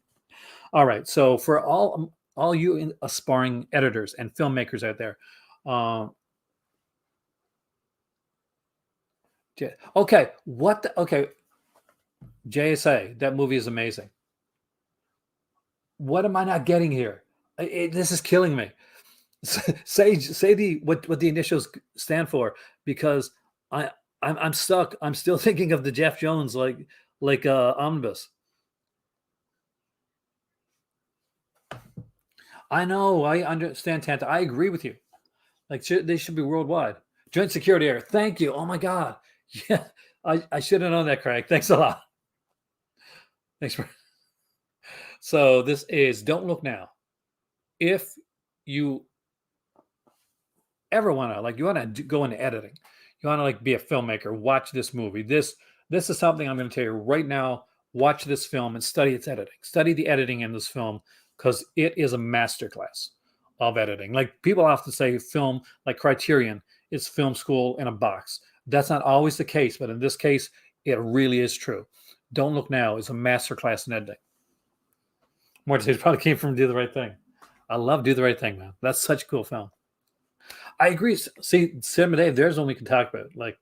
All right, so for all you aspiring editors and filmmakers out there, okay, JSA, that movie is amazing. What am I not getting here? This is killing me. Say what the initials stand for, because I'm stuck. I'm still thinking of the Jeff Jones like omnibus. I know. I understand, Tanta. I agree with you. Like they should be worldwide. Joint security area. Thank you. Oh my God. Yeah, I should have known that, Craig. Thanks a lot. Thanks for. So this is Don't Look Now. If you ever want to go into editing, you want to be a filmmaker, watch this movie. This is something I'm going to tell you right now. Watch this film and study its editing. Study the editing in this film, because it is a masterclass of editing. Like people often say film, like Criterion, is film school in a box. That's not always the case, but in this case, it really is true. Don't Look Now is a masterclass in editing. More to probably came from Do the Right Thing. I love Do the Right Thing, man. That's such a cool film. I agree. See, Cinema Dave, there's one we can talk about. Like,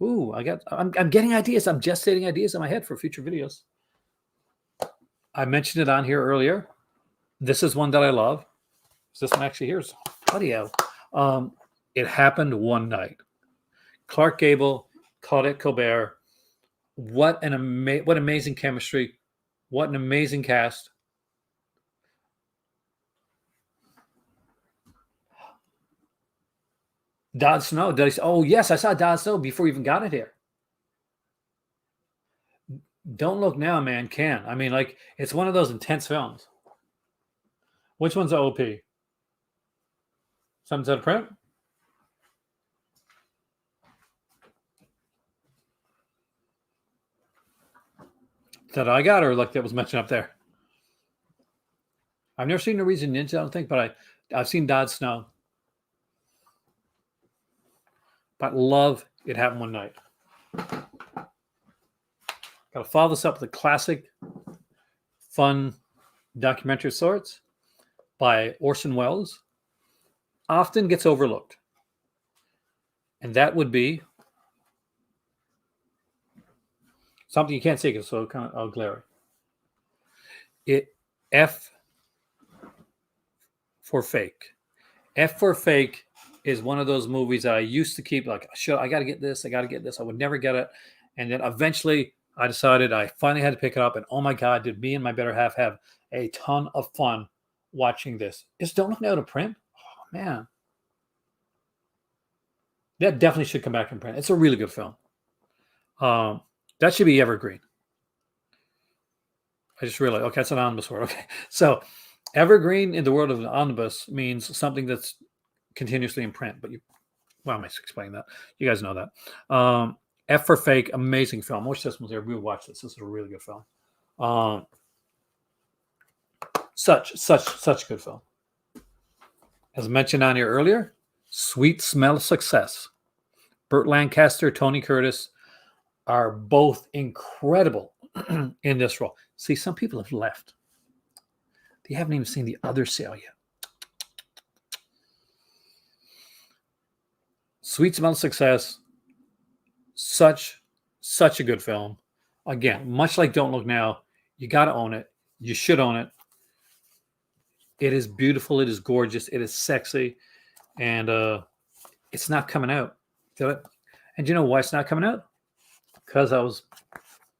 ooh, I'm getting ideas. I'm gestating ideas in my head for future videos. I mentioned it on here earlier. This is one that I love. This one actually here's audio. It Happened One Night. Clark Gable, Claudette Colbert. What amazing chemistry. What an amazing cast. Dod Snow. Oh, yes, I saw Dod Snow before we even got it here. Don't Look Now, man, can. I mean, like, it's one of those intense films. Which one's the OP? Something's out of print? That I got, or like that was mentioned up there? I've never seen Norwegian Ninja, I don't think, but I've seen Dod Snow. But love It Happened One Night. Got to follow this up with a classic, fun documentary of sorts by Orson Welles. Often gets overlooked. And that would be something you can't see because it's so kind of glary. F for Fake. F for Fake is one of those movies that I used to keep like, I got to get this. I would never get it. And then eventually I decided I finally had to pick it up. And oh my God, did me and my better half have a ton of fun watching this. It's Don't Look Now to print. Oh, man. That definitely should come back in print. It's a really good film. That should be evergreen. I just realized, okay, that's an omnibus word. Okay. So evergreen in the world of an omnibus means something that's continuously in print. But well, I'm explaining that. You guys know that. F for Fake, amazing film. I wish this was there. We would watch this. This is a really good film. Such a good film. As mentioned on here earlier, Sweet Smell of Success. Burt Lancaster, Tony Curtis are both incredible in this role. See, some people have left. They haven't even seen the other sale yet. Sweet Smell of Success, such a good film. Again, much like Don't Look Now, you got to own it. You should own it. It is beautiful. It is gorgeous. It is sexy. And it's not coming out. And you know why it's not coming out? Because I was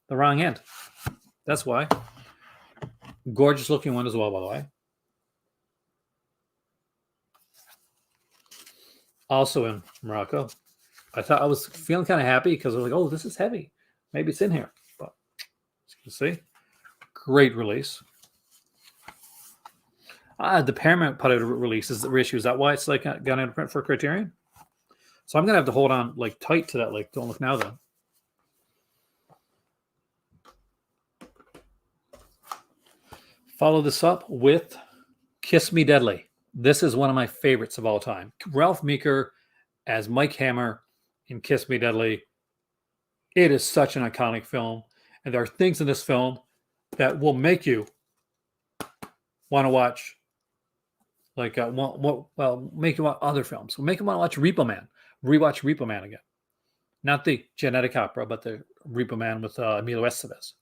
the wrong end. That's why. Gorgeous looking one as well, by the way. Also in Morocco. I thought I was feeling kind of happy because I was like, oh, this is heavy. Maybe it's in here. But as you can see, great release. The Paramount put out a release is the reissue. Is that why it's like gone out of print for Criterion? So I'm gonna have to hold on like tight to that. Like, Don't Look Now then. Follow this up with Kiss Me Deadly. This is one of my favorites of all time. Ralph Meeker as Mike Hammer in Kiss Me Deadly. It is such an iconic film. And there are things in this film that will make you want to watch, like, make you want other films. Will make you want to watch Repo Man. Rewatch Repo Man again. Not the Genetic Opera, but the Repo Man with Emilio Estevez.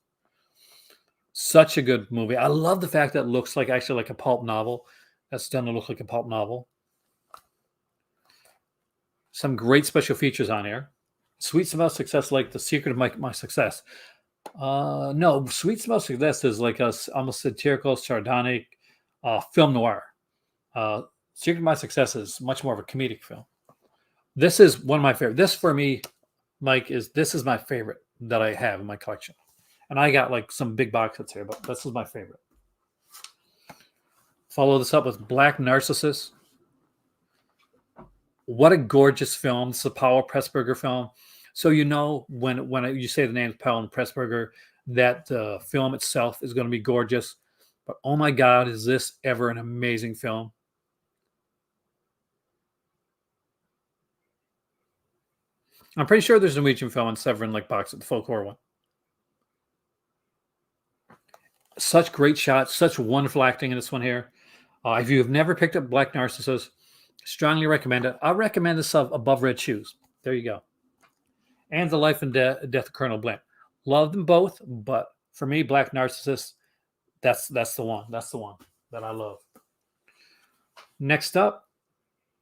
Such a good movie. I love the fact that it looks like actually like a pulp novel. That's done to look like a pulp novel. Some great special features on here. Sweet Smell of Success, like The Secret of My Success. No, Sweet Smell of Success is like a almost satirical, sardonic film noir. Secret of My Success is much more of a comedic film. This is one of my favorite. This for me, Mike, this is my favorite that I have in my collection. And I got like some big box sets here, but this is my favorite. Follow this up with Black Narcissus. What a gorgeous film. It's a Powell Pressburger film. So you know when you say the name Powell and Pressburger, that the film itself is going to be gorgeous. But oh my God, is this ever an amazing film? I'm pretty sure there's a Norwegian film in Severin like box at the Folklore one. Such great shots, such wonderful acting in this one here. If you have never picked up Black Narcissus, strongly recommend it. I recommend this above Red Shoes. There you go. And The Life and Death of Colonel Blimp. Love them both, but for me, Black Narcissus, that's the one. That's the one that I love. Next up,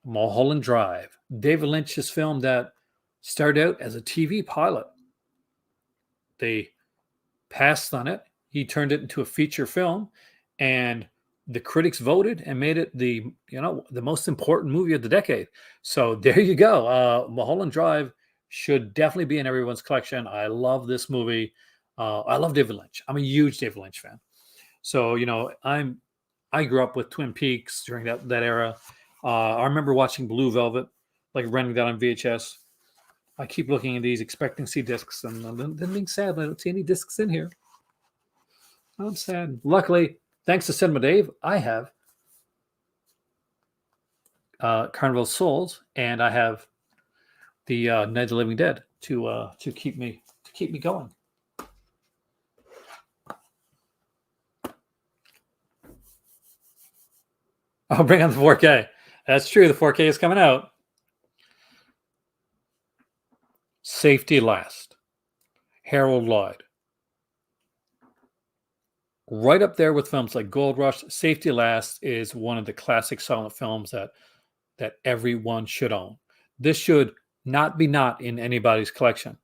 Mulholland Drive. David Lynch's film that started out as a TV pilot. They passed on it. He turned it into a feature film, and the critics voted and made it the most important movie of the decade. So there you go. Mulholland Drive should definitely be in everyone's collection. I love this movie. I love David Lynch. I'm a huge David Lynch fan. So I grew up with Twin Peaks during that era. I remember watching Blue Velvet, like renting that on VHS. I keep looking at these, expecting to see discs, and then being sad that I don't see any discs in here. I'm sad. Luckily, thanks to Cinema Dave, I have Carnival of Souls, and I have the Night of the Living Dead to keep me going. I'll bring on the 4K. That's true. The 4K is coming out. Safety Last. Harold Lloyd. Right up there with films like Gold Rush. Safety Last is one of the classic silent films that everyone should own. This should not be not in anybody's collection.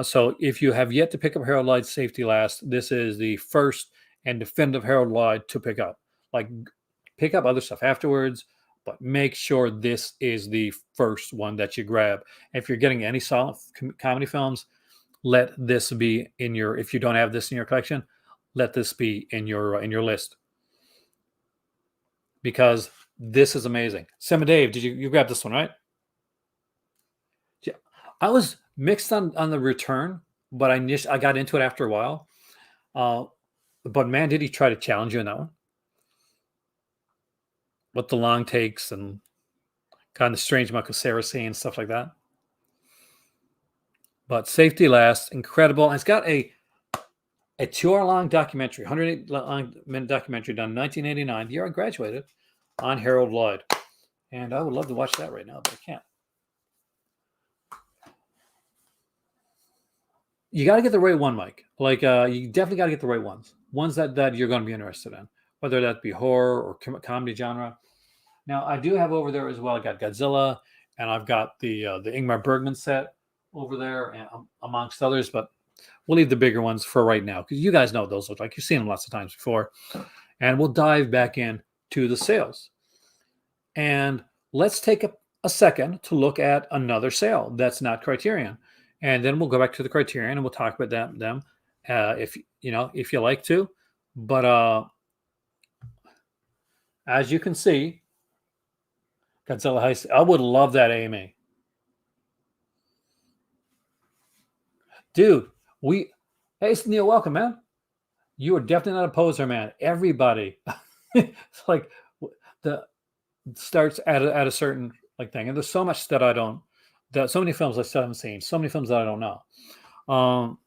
So if you have yet to pick up Harold Lloyd's Safety Last, this is the first and definitive Harold Lloyd to pick up. Like, pick up other stuff afterwards, but make sure this is the first one that you grab. If you're getting any silent comedy films, let this be in your, if you don't have this in your collection, let this be in your list. Because this is amazing. Cinema Dave, did you grab this one, right? Yeah. I was mixed on the Return, but I got into it after a while. But man, did he try to challenge you in that one? With the long takes and kind of strange Michael Cera scene and stuff like that. But Safety Last, incredible. And it's got a 2-hour long documentary, 108-minute documentary done in 1989, the year I graduated, on Harold Lloyd. And I would love to watch that right now, but I can't. You got to get the right one, Mike. Like, you definitely got to get the right ones. Ones that you're going to be interested in, whether that be horror or comedy genre. Now, I do have over there as well, I got Godzilla, and I've got the Ingmar Bergman set over there, and amongst others, but we'll leave the bigger ones for right now, because you guys know what those look like. You've seen them lots of times before. And we'll dive back in to the sales. And let's take a second to look at another sale that's not Criterion. And then we'll go back to the Criterion and we'll talk about them if you like to. But as you can see, Godzilla Heist, I would love that AMA. Dude, hey, Neil, welcome, man. You are definitely not a poser, man. Everybody, it's like the starts at a certain like thing, and there's so much that I don't. So many films I still haven't seen. So many films that I don't know.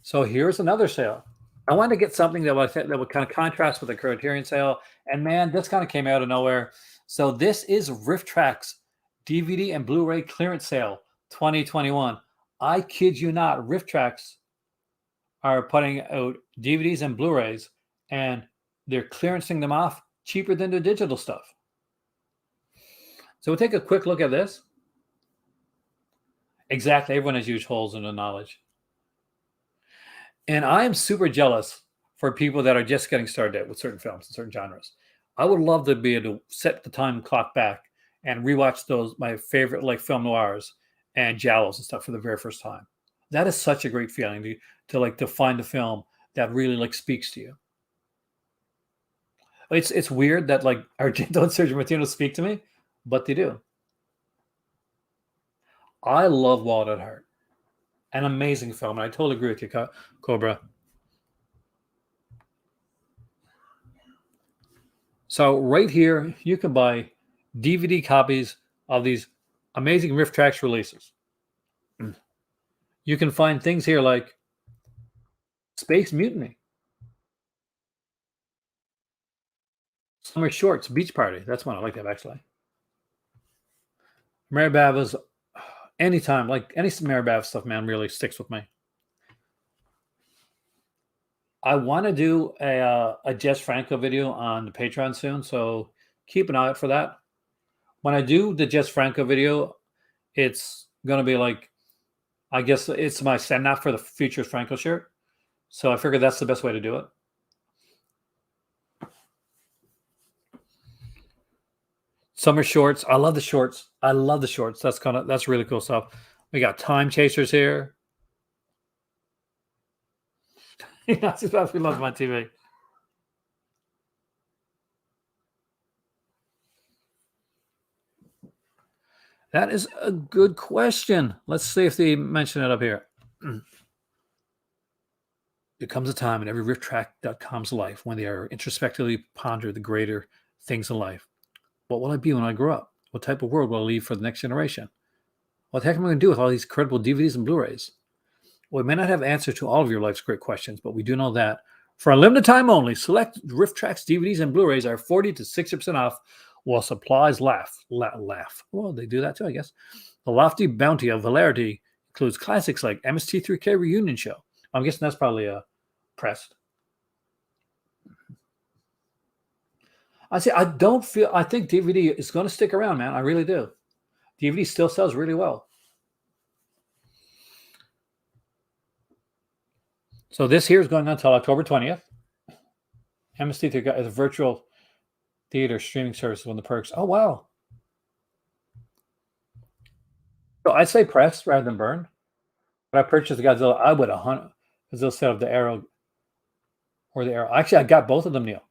So here's another sale. I wanted to get something that would kind of contrast with the Criterion sale, and man, this kind of came out of nowhere. So this is Rifftrax DVD and Blu-ray clearance sale 2021. I kid you not, Rifftrax are putting out DVDs and Blu-rays, and they're clearancing them off cheaper than the digital stuff. So we'll take a quick look at this. Exactly, everyone has huge holes in the knowledge. And I am super jealous for people that are just getting started with certain films and certain genres. I would love to be able to set the time clock back and rewatch my favorite like film noirs and giallos and stuff for the very first time. That is such a great feeling to find a film that really like speaks to you. It's weird that like Argento and Sergio Martino speak to me, but they do. I love Wild at Heart. An amazing film, and I totally agree with you, Cobra. So right here, you can buy DVD copies of these amazing Rifftrax releases. You can find things here like Space Mutiny, Summer Shorts, Beach Party. That's one I like that actually. Mary Bava's anytime, like any Mary Bava stuff, man, really sticks with me. I want to do a Jess Franco video on the Patreon soon, so keep an eye out for that. When I do the Jess Franco video, it's gonna be like, I guess it's my send off for the Futures Franco shirt. So I figured that's the best way to do it. Summer shorts. I love the shorts. I love the shorts. That's really cool stuff. We got time chasers here. That's what we love my TV. That is a good question. Let's see if they mention it up here. There comes a time in every rifftrack.com's life when they are introspectively ponder the greater things in life. What will I be when I grow up? What type of world will I leave for the next generation? What the heck am I going to do with all these incredible DVDs and Blu-rays? Well, we may not have answers to all of your life's great questions, but we do know that for a limited time only, select Rifftrax DVDs and Blu-rays are 40 to 60% off while supplies laugh. Well, they do that too, I guess. The lofty bounty of hilarity includes classics like MST3K Reunion Show. I'm guessing that's probably pressed. I think DVD is going to stick around, man. I really do. DVD still sells really well. So this here is going on until October 20th. MST3 is a virtual theater streaming service with the perks. Oh, wow. So I'd say press rather than burn. When I purchased the Godzilla, I would 100 Godzilla set of the Arrow or the Arrow. Actually, I got both of them, Neil.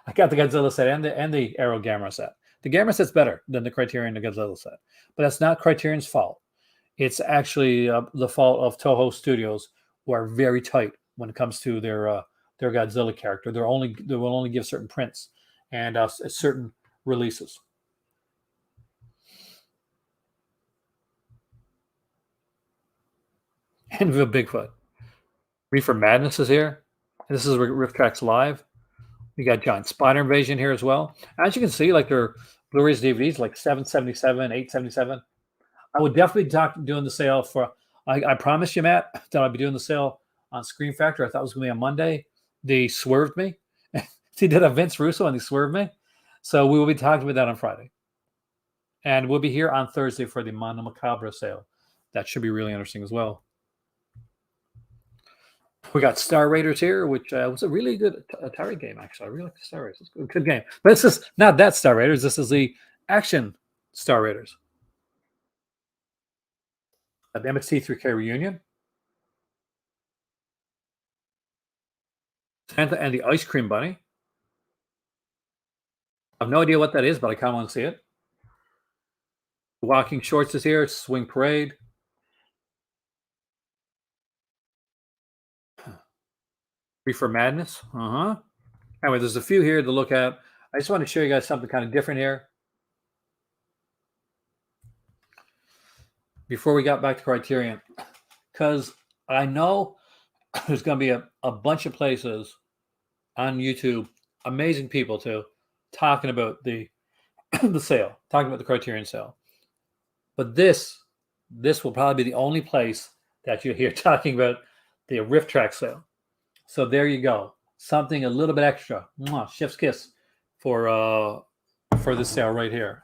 I got the Godzilla set and the Arrow Gamera set. The Gamera set's better than the Criterion and the Godzilla set, but that's not Criterion's fault. It's actually the fault of Toho Studios, who are very tight when it comes to their Godzilla character. They will only give certain prints and certain releases. And the Bigfoot. Reefer Madness is here. This is Rifftrax Live. We got Giant Spider Invasion here as well. As you can see, like their Blu-rays, DVDs, like $777, $877. I would definitely doing the sale for. I promised you, Matt, that I'd be doing the sale on Screen Factor. I thought it was going to be on Monday. They swerved me. They did a Vince Russo and they swerved me. So we will be talking about that on Friday. And we'll be here on Thursday for the Mondo Macabre sale. That should be really interesting as well. We got Star Raiders here, which was a really good Atari game, actually. I really like the Star Raiders. It's a good game. But this is not that Star Raiders. This is the action Star Raiders. The MST3K Reunion. Santa and the Ice Cream Bunny. I have no idea what that is, but I kind of want to see it. Walking Shorts is here. Swing Parade. Reefer Madness. Anyway, there's a few here to look at. I just want to show you guys something kind of different here. Before we got back to Criterion, because I know there's going to be a bunch of places on YouTube, amazing people too, talking about the the sale, talking about the Criterion sale. But this will probably be the only place that you hear talking about the Rifftrax sale. So there you go, something a little bit extra. Mwah, chef's kiss for this sale right here.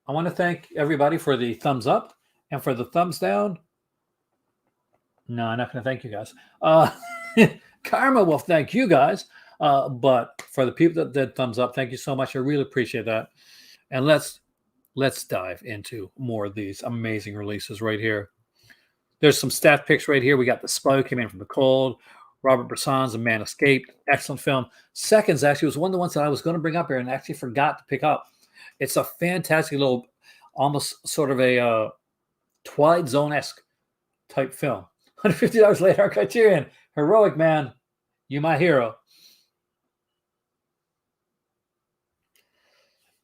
I want to thank everybody for the thumbs up and for the thumbs down. No, I'm not going to thank you guys. Karma will thank you guys. But for the people that did thumbs up, thank you so much. I really appreciate that. And let's dive into more of these amazing releases right here. There's some stat picks right here. We got The Spy Who Came In From the Cold, Robert Bresson's A Man Escaped. Excellent film. Seconds actually was one of the ones that I was going to bring up here and actually forgot to pick up. It's a fantastic little, almost sort of a Twilight Zone-esque type film. $150 later on Criterion. Heroic man, you my hero.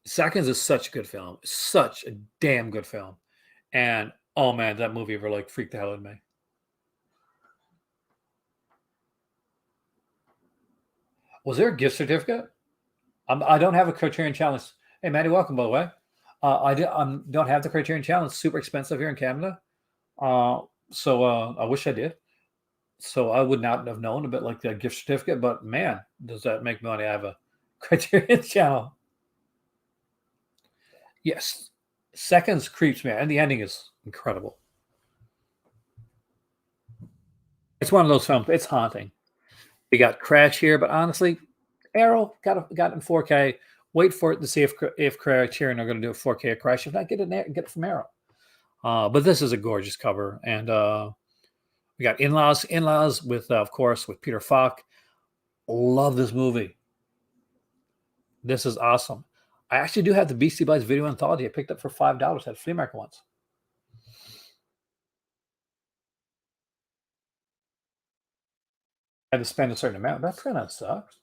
Seconds is such a good film. Such a damn good film. And Oh man, that movie ever like freaked the hell out of me. Was there a gift certificate? I don't have a Criterion Challenge. Hey, Maddie, welcome by the way. Don't have the Criterion Challenge. Super expensive here in Canada. I wish I did. So I would not have known about like the gift certificate. But man, does that make money? I have a Criterion channel. Yes, Seconds creeps me, out, and the ending is incredible. It's one of those films. It's haunting. We got Crash here, but honestly, Arrow got it in 4K. Wait for it to see if Criterion are going to do a 4K of Crash. If not, get it from Arrow. But this is a gorgeous cover, and we got in-laws with of course with Peter Falk. Love this movie. This is awesome. I actually do have the Beastie Boys video anthology. I picked up for $5 at a flea market once. I had to spend a certain amount. That's kind of sucks.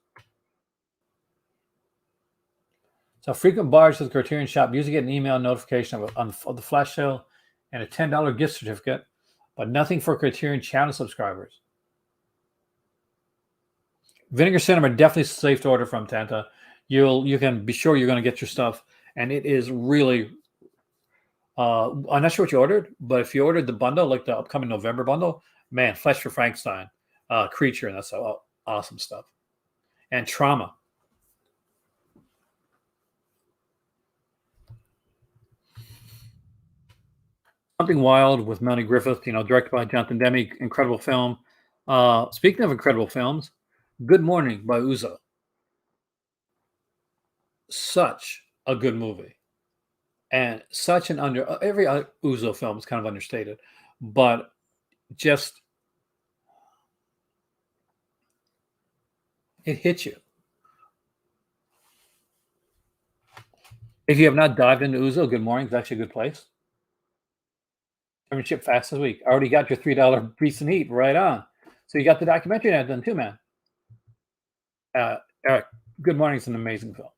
So frequent buyers of the Criterion Shop usually get an email notification of the flash sale and a $10 gift certificate, but nothing for Criterion channel subscribers. Vinegar Cinema definitely safe to order from Tanta. You can be sure you're going to get your stuff, and it is really. I'm not sure what you ordered, but if you ordered the bundle, like the upcoming November bundle, man, Flesh for Frankenstein, Creature, and that's awesome stuff. And Trauma. Something Wild with Melanie Griffith, directed by Jonathan Demme, incredible film. Speaking of incredible films, Good Morning by Uzo. Such a good movie. And such an every Uzo film is kind of understated, but just it hits you. If you have not dived into Uzo, Good Morning is actually a good place. Championship fast this week. Already got your $3 recent heat right on. So you got the documentary now done too, man. Eric, Good Morning is an amazing film.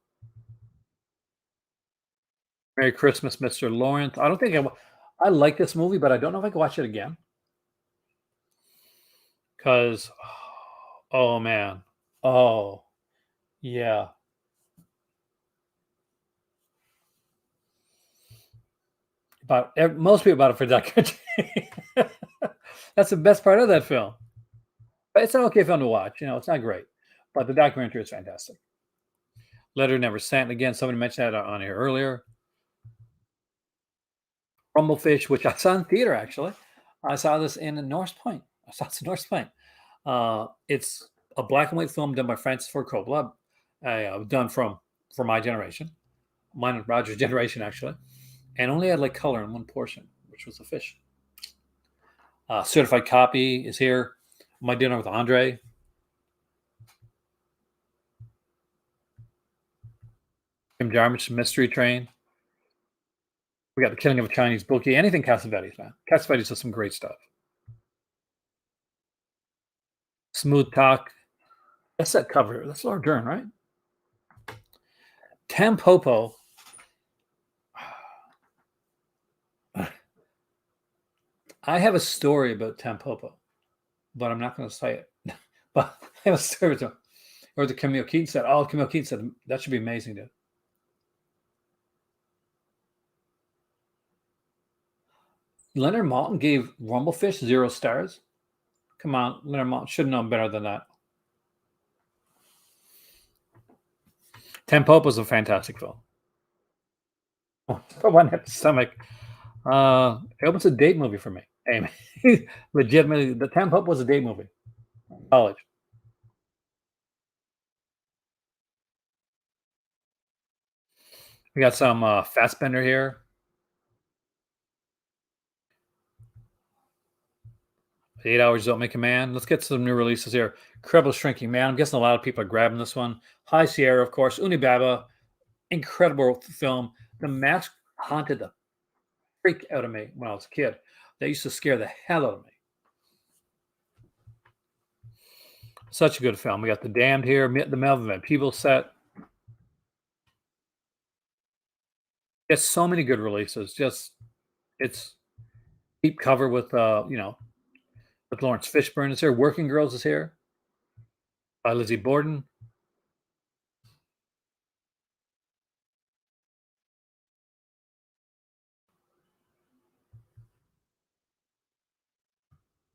Merry Christmas, Mr. Lawrence. I don't think I like this movie, but I don't know if I can watch it again. Because, oh man, oh yeah. Most people about it for documentary. That's the best part of that film. But it's an okay film to watch. It's not great, but the documentary is fantastic. Letter Never Sent. Again, somebody mentioned that on here earlier. Rumblefish, which I saw in theater actually. I saw this in North Point. It's a black and white film done by Francis Ford Coppola, done for my generation, mine and Roger's generation actually, and only had like color in one portion, which was a fish. Certified Copy is here. My Dinner with Andre. Jim Jarmusch, Mystery Train. We got The Killing of a Chinese Bookie. Anything Cassavetes, man. Cassavetes does some great stuff. Smooth Talk. That's that cover. That's Laura Dern, right? Tampopo. I have a story about Tampopo, but I'm not going to say it. But I have a story about him. Or the Camille Keaton said, Camille Keaton said, that should be amazing, dude. Leonard Maltin gave Rumblefish 0 stars. Come on, Leonard Maltin should have known better than that. Tampopo is a fantastic film. For one hit the stomach. It was a date movie for me. Hey, legitimately, the Tampopo was a date movie. College. We got some Fassbender here. 8 Hours Don't Make a Man. Let's get some new releases here. Incredible Shrinking Man. I'm guessing a lot of people are grabbing this one. High Sierra, of course. Unibaba. Incredible film. The Mask haunted the freak out of me when I was a kid. That used to scare the hell out of me. Such a good film. We got The Damned here. The Melvin Van Peebles set. It's so many good releases. It's deep cover with with Lawrence Fishburne is here. Working Girls is here by Lizzie Borden.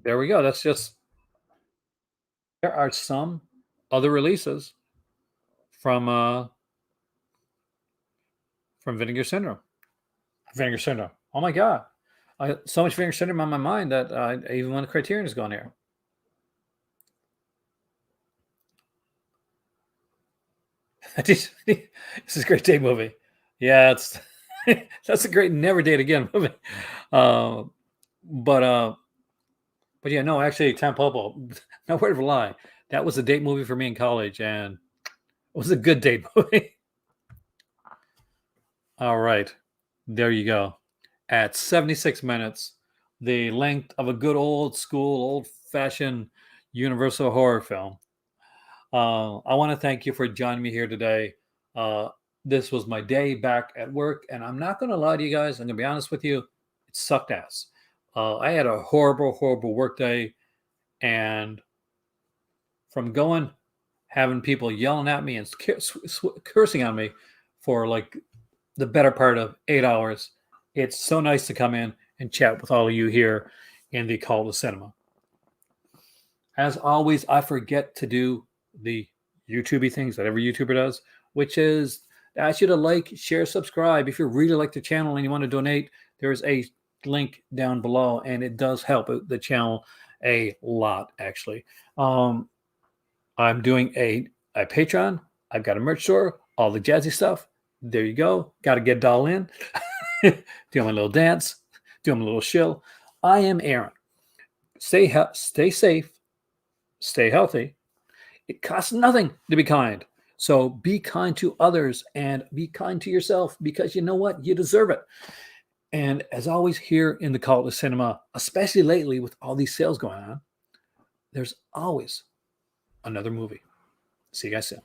There we go. That's just there are some other releases from Vinegar Syndrome. Vinegar Syndrome. Oh my god. So much Vinegar Syndrome on my mind that even when Criterion is gone here. This is a great date movie. Yeah, it's that's a great never date again movie. Uh, but uh, but yeah, no, actually, Tampopo, no word of a lie, that was a date movie for me in college, and it was a good date movie. All right, there you go. At 76 minutes, the length of a good old school, old fashioned Universal horror film. I want to thank you for joining me here today. Uh, this was my day back at work, and I'm not going to lie to you guys. I'm going to be honest with you. It sucked ass. I had a horrible, horrible work day, and from going, having people yelling at me and cursing on me for like the better part of 8 hours, it's so nice to come in and chat with all of you here in the Call to Cinema. As always, I forget to do the YouTubey things that every YouTuber does, which is ask you to like, share, subscribe. If you really like the channel and you want to donate, there's a link down below, and it does help the channel a lot, actually. I'm doing a Patreon. I've got a merch store, all the jazzy stuff. There you go. Got to get it all in. Do my little dance. Do my little shill. I am Aaron. Stay safe. Stay healthy. It costs nothing to be kind. So be kind to others and be kind to yourself, because you know what? You deserve it. And as always, here in the Call to Cinema, especially lately with all these sales going on, there's always another movie. See you guys soon.